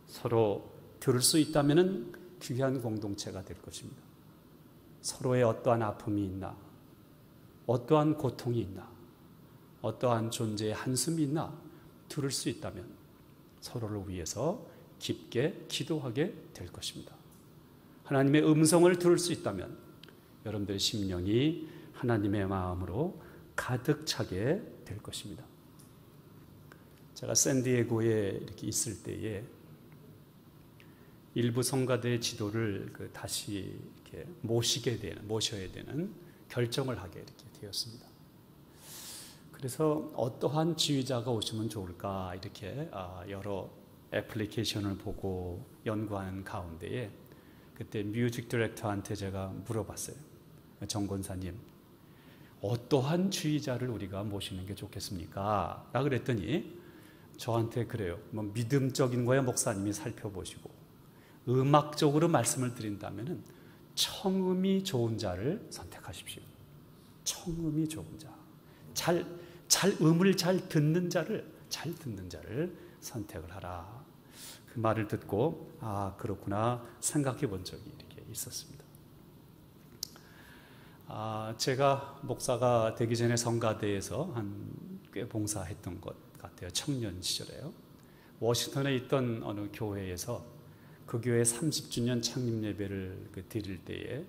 서로 들을 수 있다면은 귀한 공동체가 될 것입니다. 서로의 어떠한 아픔이 있나, 어떠한 고통이 있나, 어떠한 존재의 한숨이 있나 들을 수 있다면 서로를 위해서 깊게 기도하게 될 것입니다. 하나님의 음성을 들을 수 있다면 여러분들의 심령이 하나님의 마음으로 가득 차게 될 것입니다. 제가 샌디에고에 이렇게 있을 때에 일부 성가대의 지도를 다시 이렇게 모셔야 되는 결정을 하게 이렇게 되었습니다. 그래서 어떠한 지휘자가 오시면 좋을까 이렇게 여러 애플리케이션을 보고 연구하는 가운데에 그때 뮤직 디렉터한테 제가 물어봤어요. 정 권사님, 어떠한 지휘자를 우리가 모시는 게 좋겠습니까? 라 그랬더니 저한테 그래요. 뭐 믿음적인 거야 목사님이 살펴보시고 음악적으로 말씀을 드린다면은 청음이 좋은 자를 선택하십시오. 청음이 좋은 자, 음을 잘 듣는 자를 선택을 하라. 그 말을 듣고 그렇구나 생각해 본 적이 이렇게 있었습니다. 제가 목사가 되기 전에 성가대에서 꽤 봉사했던 것 같아요. 청년 시절에요. 워싱턴에 있던 어느 교회에서 그 교회 30주년 창립 예배를 드릴 때에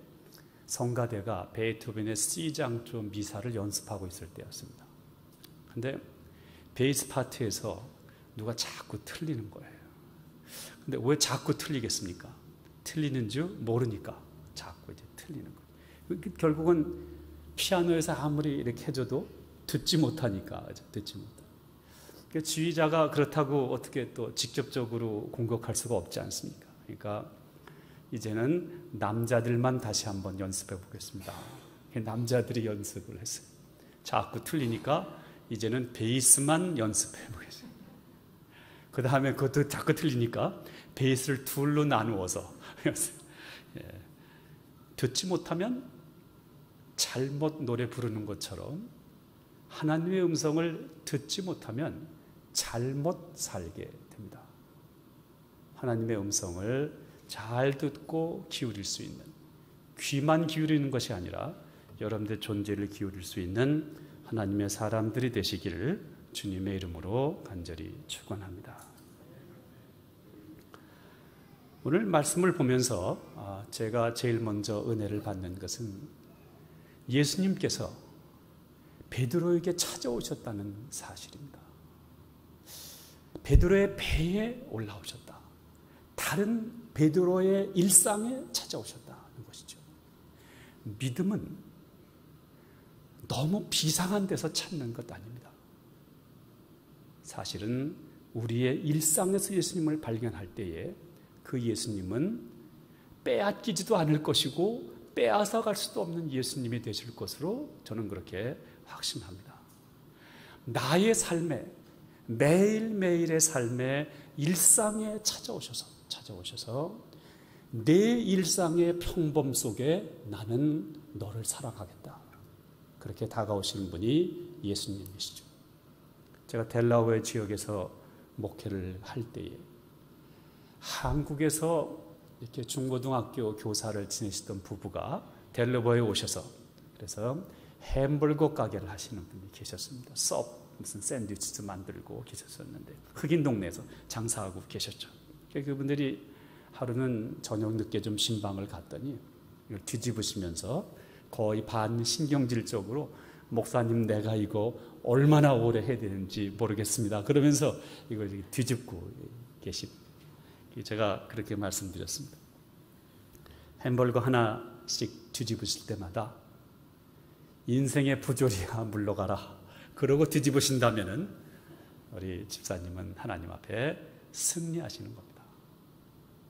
성가대가 베토벤의 C장조 미사를 연습하고 있을 때였습니다. 근데 베이스 파트에서 누가 자꾸 틀리는 거예요. 근데 왜 자꾸 틀리겠습니까? 틀리는 줄 모르니까 자꾸 이제 틀리는 거예요. 결국은 피아노에서 아무리 이렇게 해줘도 듣지 못하니까. 지휘자가 그렇다고 어떻게 또 직접적으로 공격할 수가 없지 않습니까? 그러니까 이제는 남자들만 다시 한번 연습해 보겠습니다. 남자들이 연습을 했어요. 자꾸 틀리니까 이제는 베이스만 연습해 보겠습니다. 그 다음에 그것도 자꾸 틀리니까 베이스를 둘로 나누어서 듣지 못하면 잘못 노래 부르는 것처럼 하나님의 음성을 듣지 못하면 잘못 살게 됩니다. 하나님의 음성을 잘 듣고 기울일 수 있는, 귀만 기울이는 것이 아니라 여러분들의 존재를 기울일 수 있는 하나님의 사람들이 되시기를 주님의 이름으로 간절히 축원합니다. 오늘 말씀을 보면서 제가 제일 먼저 은혜를 받는 것은 예수님께서 베드로에게 찾아오셨다는 사실입니다. 베드로의 배에 올라오셨다. 다른 베드로의 일상에 찾아오셨다는 것이죠. 믿음은 너무 비상한 데서 찾는 것 아닙니다. 사실은 우리의 일상에서 예수님을 발견할 때에 그 예수님은 빼앗기지도 않을 것이고 빼앗아 갈 수도 없는 예수님이 되실 것으로 저는 그렇게 확신합니다. 나의 삶에, 매일매일의 삶에 일상에 찾아오셔서 내 일상의 평범 속에 나는 너를 사랑하겠다. 그렇게 다가오시는 분이 예수님이시죠. 제가 델라웨어 지역에서 목회를 할 때에 한국에서 이렇게 중고등학교 교사를 지내시던 부부가 델라웨어에 오셔서 그래서 햄버거 가게를 하시는 분이 계셨습니다. 무슨 샌드위치도 만들고 계셨었는데 흑인 동네에서 장사하고 계셨죠. 그분들이 하루는 저녁 늦게 좀 신방을 갔더니 이걸 뒤집으시면서 거의 반신경질적으로 목사님 내가 이거 얼마나 오래 해야 되는지 모르겠습니다. 그러면서 이걸 뒤집고 계십니다. 제가 그렇게 말씀드렸습니다. 햄버거 하나씩 뒤집으실 때마다 인생의 부조리야 물러가라. 그러고 뒤집으신다면은 우리 집사님은 하나님 앞에 승리하시는 겁니다.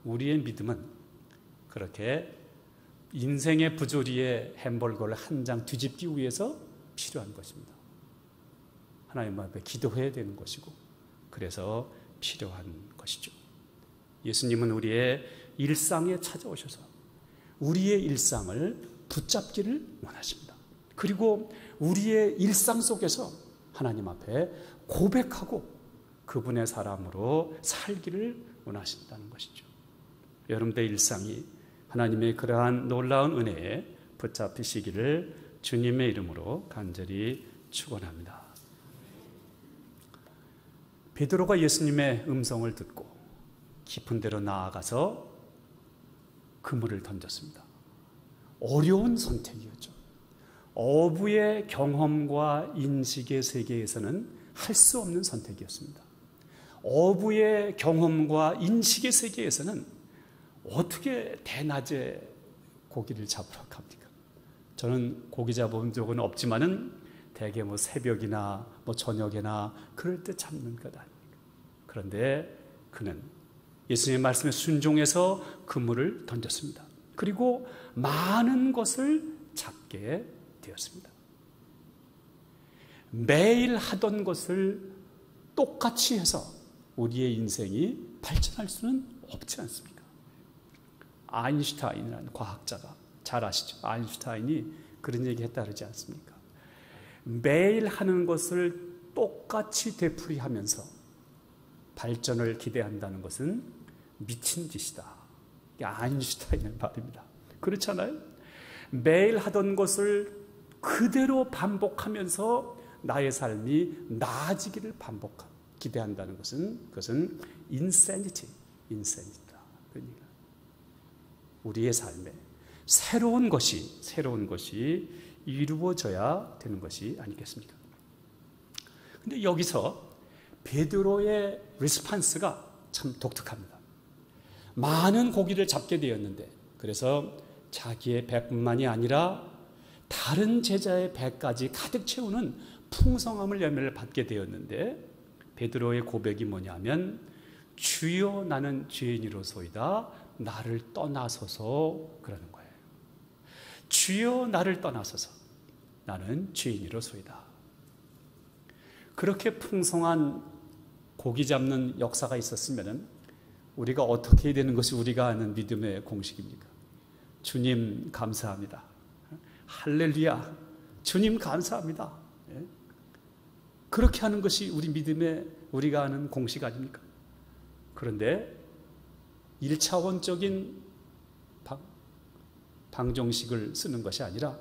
우리의 믿음은 그렇게 인생의 부조리의 햄버거를 한 장 뒤집기 위해서 필요한 것입니다. 하나님 앞에 기도해야 되는 것이고 그래서 필요한 것이죠. 예수님은 우리의 일상에 찾아오셔서 우리의 일상을 붙잡기를 원하십니다. 그리고 우리의 일상 속에서 하나님 앞에 고백하고 그분의 사람으로 살기를 원하신다는 것이죠. 여러분들의 일상이 하나님의 그러한 놀라운 은혜에 붙잡히시기를 주님의 이름으로 간절히 축원합니다. 베드로가 예수님의 음성을 듣고 깊은 데로 나아가서 그물을 던졌습니다. 어려운 선택이었죠. 어부의 경험과 인식의 세계에서는 할 수 없는 선택이었습니다. 어부의 경험과 인식의 세계에서는 어떻게 대낮에 고기를 잡으러 갑니까? 저는 고기 잡아본 적은 없지만은 대개 새벽이나 저녁이나 그럴 때 잡는 것 아닙니까? 그런데 그는 예수님의 말씀에 순종해서 그물을 던졌습니다. 그리고 많은 것을 잡게 되었습니다. 매일 하던 것을 똑같이 해서 우리의 인생이 발전할 수는 없지 않습니까? 아인슈타인이라는 과학자가 잘 아시죠? 아인슈타인이 그런 얘기 했다 그러지 않습니까? 매일 하는 것을 똑같이 되풀이하면서 발전을 기대한다는 것은 미친 짓이다. 이게 아인슈타인의 말입니다. 그렇잖아요? 매일 하던 것을 그대로 반복하면서 나의 삶이 나아지기를 기대한다는 것은 그것은 인센이다. 그러니까 우리의 삶에 새로운 것이 이루어져야 되는 것이 아니겠습니까? 근데 여기서 베드로의 리스판스가 참 독특합니다. 많은 고기를 잡게 되었는데 그래서 자기의 배뿐만이 아니라 다른 제자의 배까지 가득 채우는 풍성함을 열매를 받게 되었는데 베드로의 고백이 뭐냐면 주여 나는 죄인이로소이다 나를 떠나소서 그러는 거예요. 주여 나를 떠나소서 나는 죄인이로소이다. 그렇게 풍성한 고기 잡는 역사가 있었으면 우리가 어떻게 해야 되는 것이 우리가 아는 믿음의 공식입니까? 주님 감사합니다. 할렐루야. 주님 감사합니다. 그렇게 하는 것이 우리 믿음의 우리가 아는 공식 아닙니까? 그런데 1차원적인 방정식을 쓰는 것이 아니라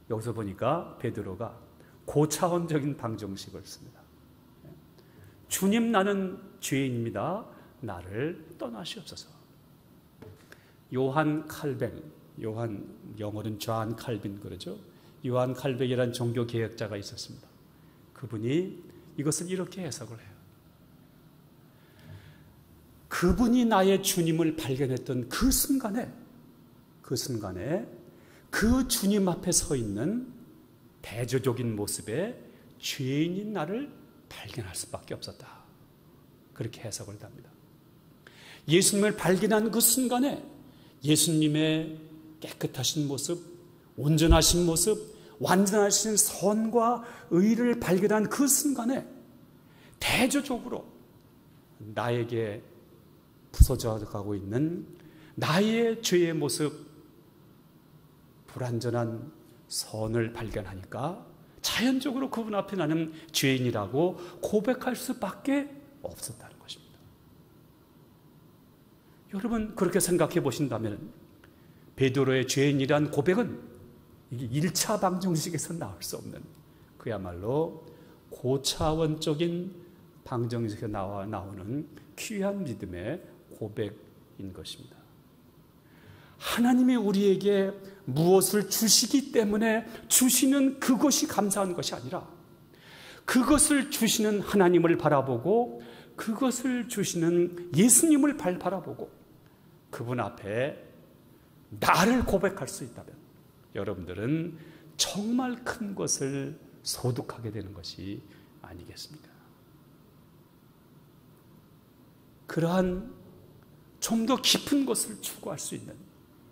여기서 보니까 베드로가 고차원적인 방정식을 씁니다. 주님 나는 죄인입니다. 나를 떠나시옵소서. 요한 칼뱅, 영어로는 존 칼빈 그러죠. 요한 칼뱅이라는 종교 개혁자가 있었습니다. 그분이 이것을 이렇게 해석을 해요. 그분이 나의 주님을 발견했던 그 순간에 그 주님 앞에 서 있는 대조적인 모습의 죄인인 나를 발견할 수밖에 없었다. 그렇게 해석을 합니다. 예수님을 발견한 그 순간에 예수님의 깨끗하신 모습, 온전하신 모습, 완전하신 선과 의를 발견한 그 순간에 대조적으로 나에게 부서져 가고 있는 나의 죄의 모습, 불완전한 선을 발견하니까 자연적으로 그분 앞에 나는 죄인이라고 고백할 수밖에 없었다는 것입니다. 여러분 그렇게 생각해 보신다면 베드로의 죄인이란 고백은 이게 1차 방정식에서 나올 수 없는 그야말로 고차원적인 방정식에서 나오는 귀한 믿음의 고백인 것입니다. 하나님이 우리에게 무엇을 주시기 때문에 주시는 그것이 감사한 것이 아니라 그것을 주시는 하나님을 바라보고 그것을 주시는 예수님을 바라보고 그분 앞에 나를 고백할 수 있다면 여러분들은 정말 큰 것을 소득하게 되는 것이 아니겠습니까? 그러한 좀 더 깊은 것을 추구할 수 있는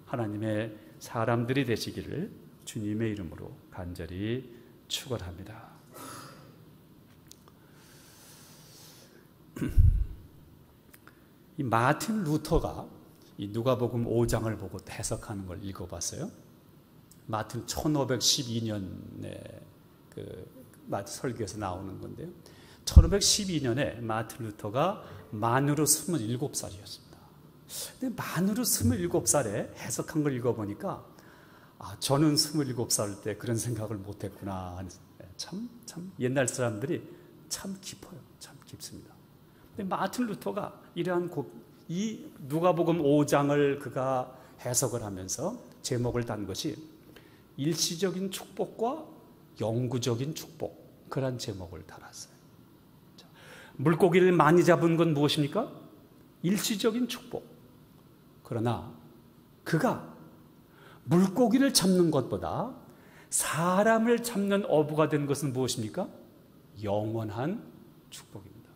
하나님의 사람들이 되시기를 주님의 이름으로 간절히 축원합니다. 이 마틴 루터가 이 누가복음 5장을 보고 해석하는 걸 읽어봤어요. 마틴 1512년에 그 설교에서 나오는 건데요. 1512년에 마틴 루터가 만으로 27살이었습니다. 근데 만으로 27살에 해석한 걸 읽어보니까 저는 27살 때 그런 생각을 못했구나. 참 옛날 사람들이 참 깊어요. 참 깊습니다. 근데 마틴 루터가 이러한 이 누가복음 5장을 그가 해석을 하면서 제목을 단 것이 일시적인 축복과 영구적인 축복, 그런 제목을 달았어요. 물고기를 많이 잡은 건 무엇입니까? 일시적인 축복. 그러나 그가 물고기를 잡는 것보다 사람을 잡는 어부가 된 것은 무엇입니까? 영원한 축복입니다.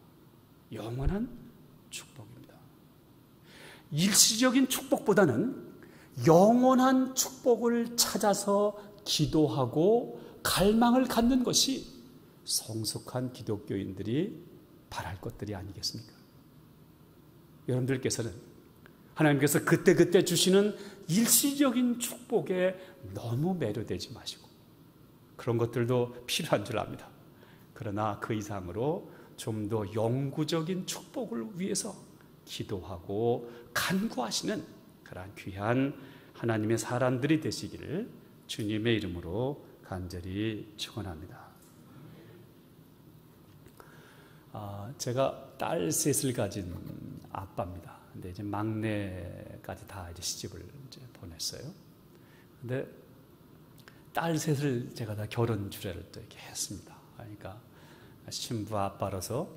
영원한 축복입니다. 일시적인 축복보다는 영원한 축복을 찾아서 기도하고 갈망을 갖는 것이 성숙한 기독교인들이 바랄 것들이 아니겠습니까? 여러분들께서는 하나님께서 그때그때 주시는 일시적인 축복에 너무 매료되지 마시고 그런 것들도 필요한 줄 압니다. 그러나 그 이상으로 좀 더 영구적인 축복을 위해서 기도하고 간구하시는 그러한 귀한 하나님의 사람들이 되시기를 주님의 이름으로 간절히 축원합니다. 제가 딸 셋을 가진 아빠입니다. 근데 이제 막내까지 다 이제 시집을 이제 보냈어요. 근데 딸 셋을 제가 다 결혼 주례를 또 이렇게 했습니다. 그러니까 신부 아빠로서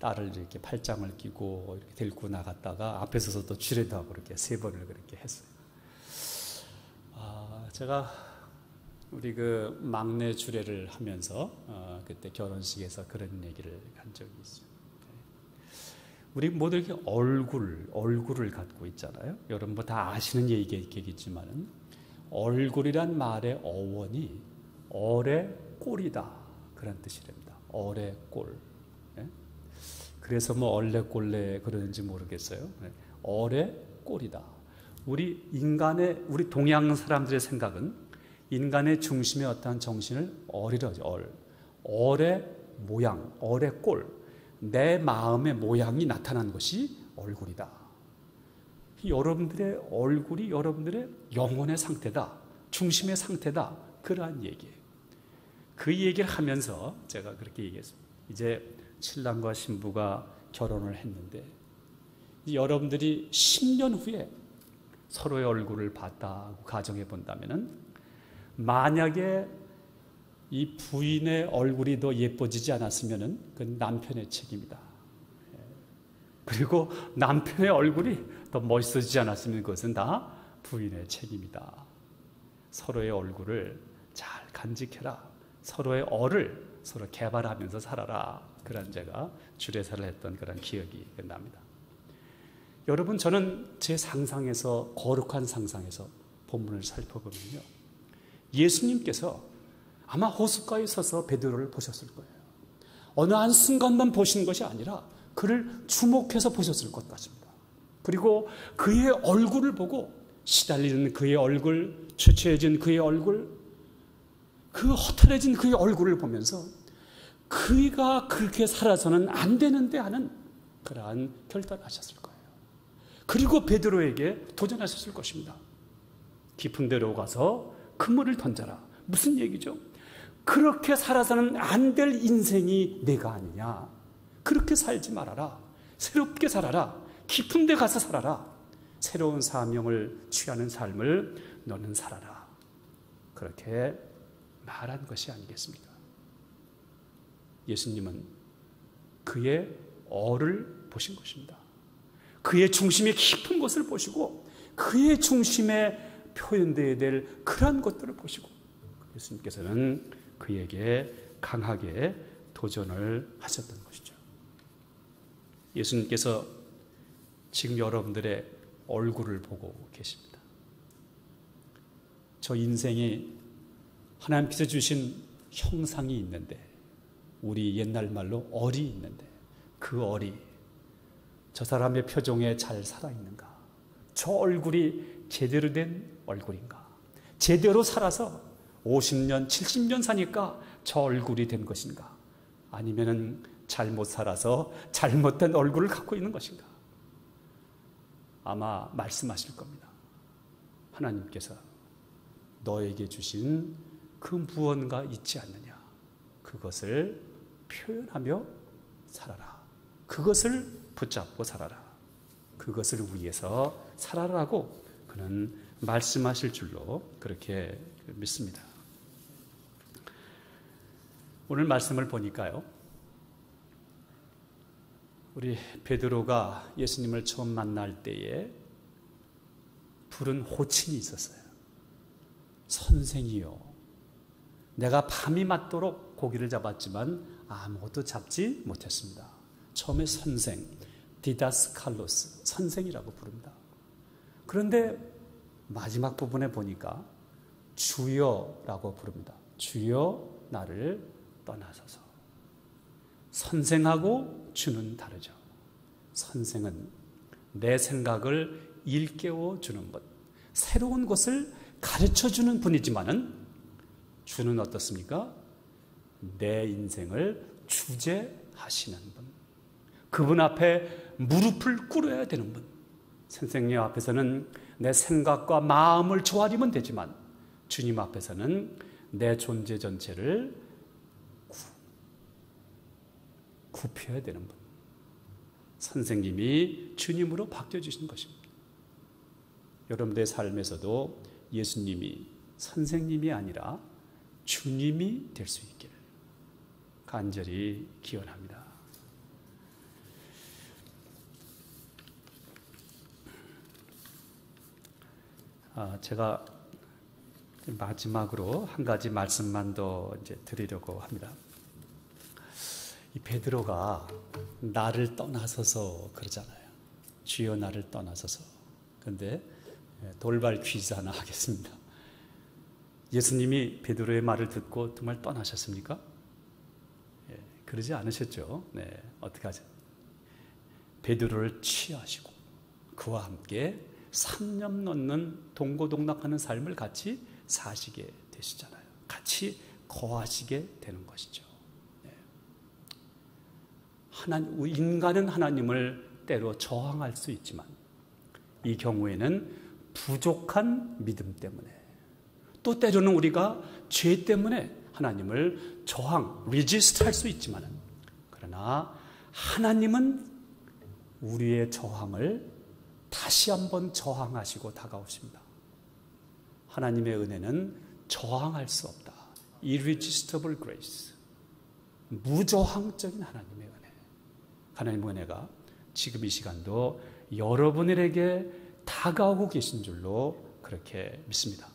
딸을 이렇게 팔짱을 끼고 이렇게 데리고 나갔다가 앞에 서서 또 주례도 하고 이렇게 3번을 그렇게 했어요. 제가 우리 그 막내 주례를 하면서 그때 결혼식에서 그런 얘기를 한 적이 있어요. 우리 모두 이렇게 얼굴을 갖고 있잖아요. 여러분 뭐 다 아시는 얘기겠지만은 얼굴이란 말의 어원이 얼의 꼴이다 그런 뜻이랍니다. 얼의 꼴. 그래서 뭐 얼레꼴레 그러는지 모르겠어요. 얼의 꼴이다. 우리 동양 사람들의 생각은 인간의 중심의 어떠한 정신을 얼이라죠. 얼의 모양, 얼의 꼴. 내 마음의 모양이 나타난 것이 얼굴이다. 여러분들의 얼굴이 여러분들의 영혼의 상태다. 중심의 상태다. 그러한 얘기예요. 그 얘기를 하면서 제가 그렇게 얘기했습니다. 이제 신랑과 신부가 결혼을 했는데 여러분들이 10년 후에 서로의 얼굴을 봤다고 가정해 본다면은 만약에 이 부인의 얼굴이 더 예뻐지지 않았으면은 그건 남편의 책임이다. 그리고 남편의 얼굴이 더 멋있어지지 않았으면 그것은 다 부인의 책임이다. 서로의 얼굴을 잘 간직해라. 서로의 얼을 서로 개발하면서 살아라. 그런 제가 주례사를 했던 그런 기억이 납니다. 여러분, 저는 제 상상에서, 거룩한 상상에서 본문을 살펴보면요, 예수님께서 아마 호숫가에 서서 베드로를 보셨을 거예요. 어느 한 순간만 보신 것이 아니라 그를 주목해서 보셨을 것 같습니다. 그리고 그의 얼굴을 보고 시달리는 그의 얼굴, 취취해진 그의 얼굴, 그 허탈해진 그의 얼굴을 보면서 그가 그렇게 살아서는 안 되는데 하는 그러한 결단을 하셨을 거예요. 그리고 베드로에게 도전하셨을 것입니다. 깊은 데로 가서 그물을 던져라. 무슨 얘기죠? 그렇게 살아서는 안 될 인생이 내가 아니냐. 그렇게 살지 말아라. 새롭게 살아라. 깊은 데 가서 살아라. 새로운 사명을 취하는 삶을 너는 살아라. 그렇게 말한 것이 아니겠습니까? 예수님은 그의 어를 보신 것입니다. 그의 중심의 깊은 것을 보시고 그의 중심에 표현되어야 될 그러한 것들을 보시고 예수님께서는 그에게 강하게 도전을 하셨던 것이죠. 예수님께서 지금 여러분들의 얼굴을 보고 계십니다. 저 인생이 하나님께서 주신 형상이 있는데, 우리 옛날 말로 얼이 있는데, 그 얼이 저 사람의 표정에 잘 살아있는가? 저 얼굴이 제대로 된 얼굴인가? 제대로 살아서 50년, 70년 사니까 저 얼굴이 된 것인가? 아니면은 잘못 살아서 잘못된 얼굴을 갖고 있는 것인가? 아마 말씀하실 겁니다. 하나님께서 너에게 주신 그 무언가 있지 않느냐? 그것을 표현하며 살아라. 그것을 붙잡고 살아라. 그것을 위해서 살아라고 그는 말씀하실 줄로 그렇게 믿습니다. 오늘 말씀을 보니까요, 우리 베드로가 예수님을 처음 만날 때에 부른 호칭이 있었어요. 선생이요, 내가 밤이 맞도록 고기를 잡았지만 아무것도 잡지 못했습니다. 처음에 선생, 디다스칼로스, 선생이라고 부릅니다. 그런데 마지막 부분에 보니까 주여라고 부릅니다. 주여 나를 떠나소서. 선생하고 주는 다르죠. 선생은 내 생각을 일깨워 주는 것, 새로운 것을 가르쳐 주는 분이지만은 주는 어떻습니까? 내 인생을 주재하시는 분. 그분 앞에 무릎을 꿇어야 되는 분. 선생님 앞에서는 내 생각과 마음을 조아리면 되지만 주님 앞에서는 내 존재 전체를 굽혀야 되는 분. 선생님이 주님으로 바뀌어주신 것입니다. 여러분들의 삶에서도 예수님이 선생님이 아니라 주님이 될 수 있기를 간절히 기원합니다. 제가 마지막으로 한 가지 말씀만 더 이제 드리려고 합니다. 이 베드로가 나를 떠나서서 그러잖아요. 주여 나를 떠나서서. 그런데 돌발 퀴즈 하나 하겠습니다. 예수님이 베드로의 말을 듣고 정말 떠나셨습니까? 그러지 않으셨죠. 네, 어떻게 하죠? 베드로를 취하시고 그와 함께 3년 넘는 동고동락하는 삶을 같이 사시게 되시잖아요. 같이 거하시게 되는 것이죠. 인간은 하나님을 때로 저항할 수 있지만 이 경우에는 부족한 믿음 때문에, 또 때로는 우리가 죄 때문에 하나님을 resist 할 수 있지만, 그러나 하나님은 우리의 저항을 다시 한번 저항하시고 다가오십니다. 하나님의 은혜는 저항할 수 없다. Irresistible grace. 무저항적인 하나님의 은혜. 하나님의 은혜가 지금 이 시간도 여러분에게 다가오고 계신 줄로 그렇게 믿습니다.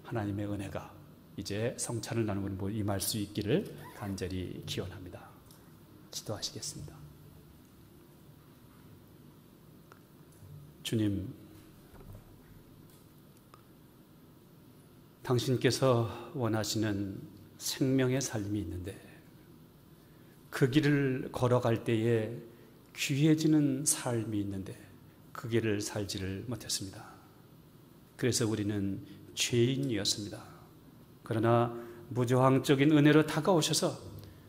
하나님의 은혜가 이제 성찬을 나누고 임할 수 있기를 간절히 기원합니다. 기도하시겠습니다. 주님, 당신께서 원하시는 생명의 삶이 있는데 그 길을 걸어갈 때에 귀해지는 삶이 있는데 그 길을 살지를 못했습니다. 그래서 우리는 죄인이었습니다. 그러나 무저항적인 은혜로 다가오셔서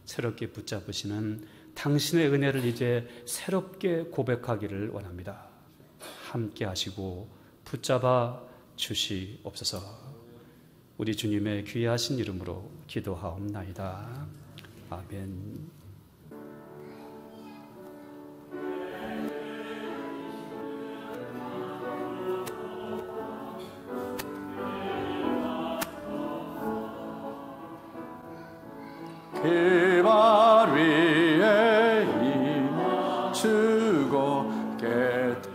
새롭게 붙잡으시는 당신의 은혜를 이제 새롭게 고백하기를 원합니다. 함께 하시고 붙잡아 주시옵소서. 우리 주님의 귀하신 이름으로 기도하옵나이다. 아멘. 주고 깨뜨립니다.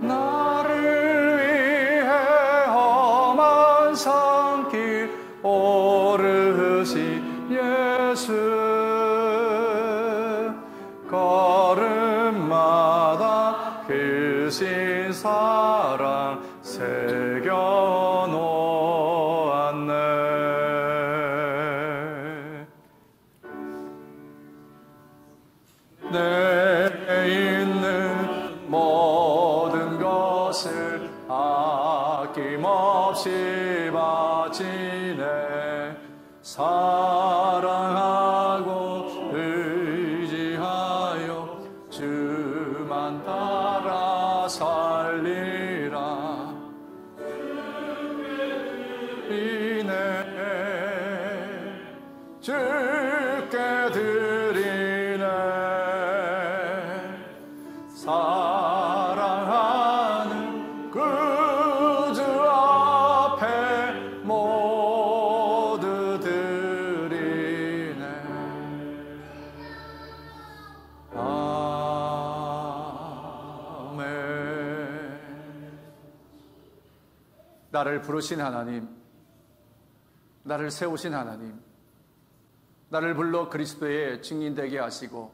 나를 위해 험한 산길 오르신 예수, 걸음마다 크신 사랑 새겨놓았네. 내 있는 모든 것을 아낌없이 바치네. 사랑하고 의지하여 주만 따라 살리라. 이네 주께 드리네. 사랑하는 구주 앞에 모두 드리네. 아멘. 나를 부르신 하나님, 나를 세우신 하나님, 나를 불러 그리스도의 증인되게 하시고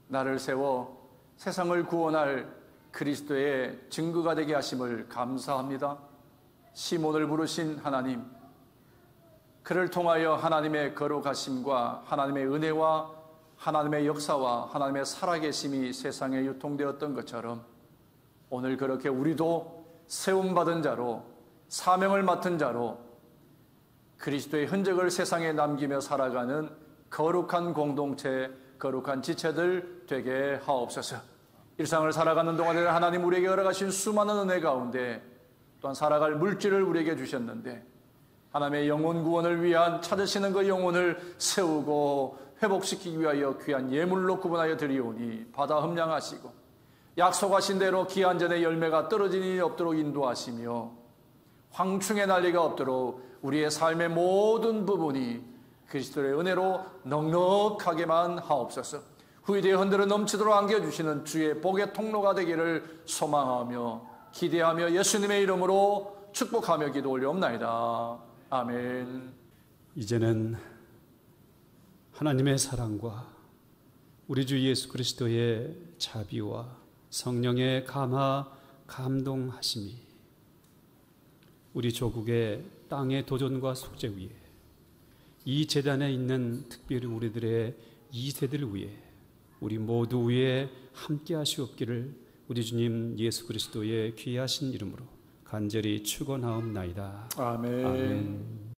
나를 세워 세상을 구원할 그리스도의 증거가 되게 하심을 감사합니다. 시몬을 부르신 하나님, 그를 통하여 하나님의 거룩하심과 하나님의 은혜와 하나님의 역사와 하나님의 살아계심이 세상에 유통되었던 것처럼 오늘 그렇게 우리도 세움받은 자로, 사명을 맡은 자로 그리스도의 흔적을 세상에 남기며 살아가는 거룩한 공동체, 거룩한 지체들 되게 하옵소서. 일상을 살아가는 동안에 하나님 우리에게 허락하신 수많은 은혜 가운데 또한 살아갈 물질을 우리에게 주셨는데 하나님의 영혼 구원을 위한 찾으시는 그 영혼을 세우고 회복시키기 위하여 귀한 예물로 구분하여 드리오니 받아 흠량하시고 약속하신 대로 기한 전에 열매가 떨어지는 일이 없도록 인도하시며 황충의 난리가 없도록 우리의 삶의 모든 부분이 그리스도의 은혜로 넉넉하게만 하옵소서. 후일에 흔들어 넘치도록 안겨주시는 주의 복의 통로가 되기를 소망하며 기대하며 예수님의 이름으로 축복하며 기도 올려옵나이다. 아멘. 이제는 하나님의 사랑과 우리 주 예수 그리스도의 자비와 성령의 감화 감동하심이 우리 조국의 땅의 도전과 속죄 위에 이 제단에 있는 특별히 우리들의 2세들을 위해 우리 모두 위에 함께 하시옵기를 우리 주님 예수 그리스도의 귀하신 이름으로 간절히 축원하옵나이다. 아멘. 아멘.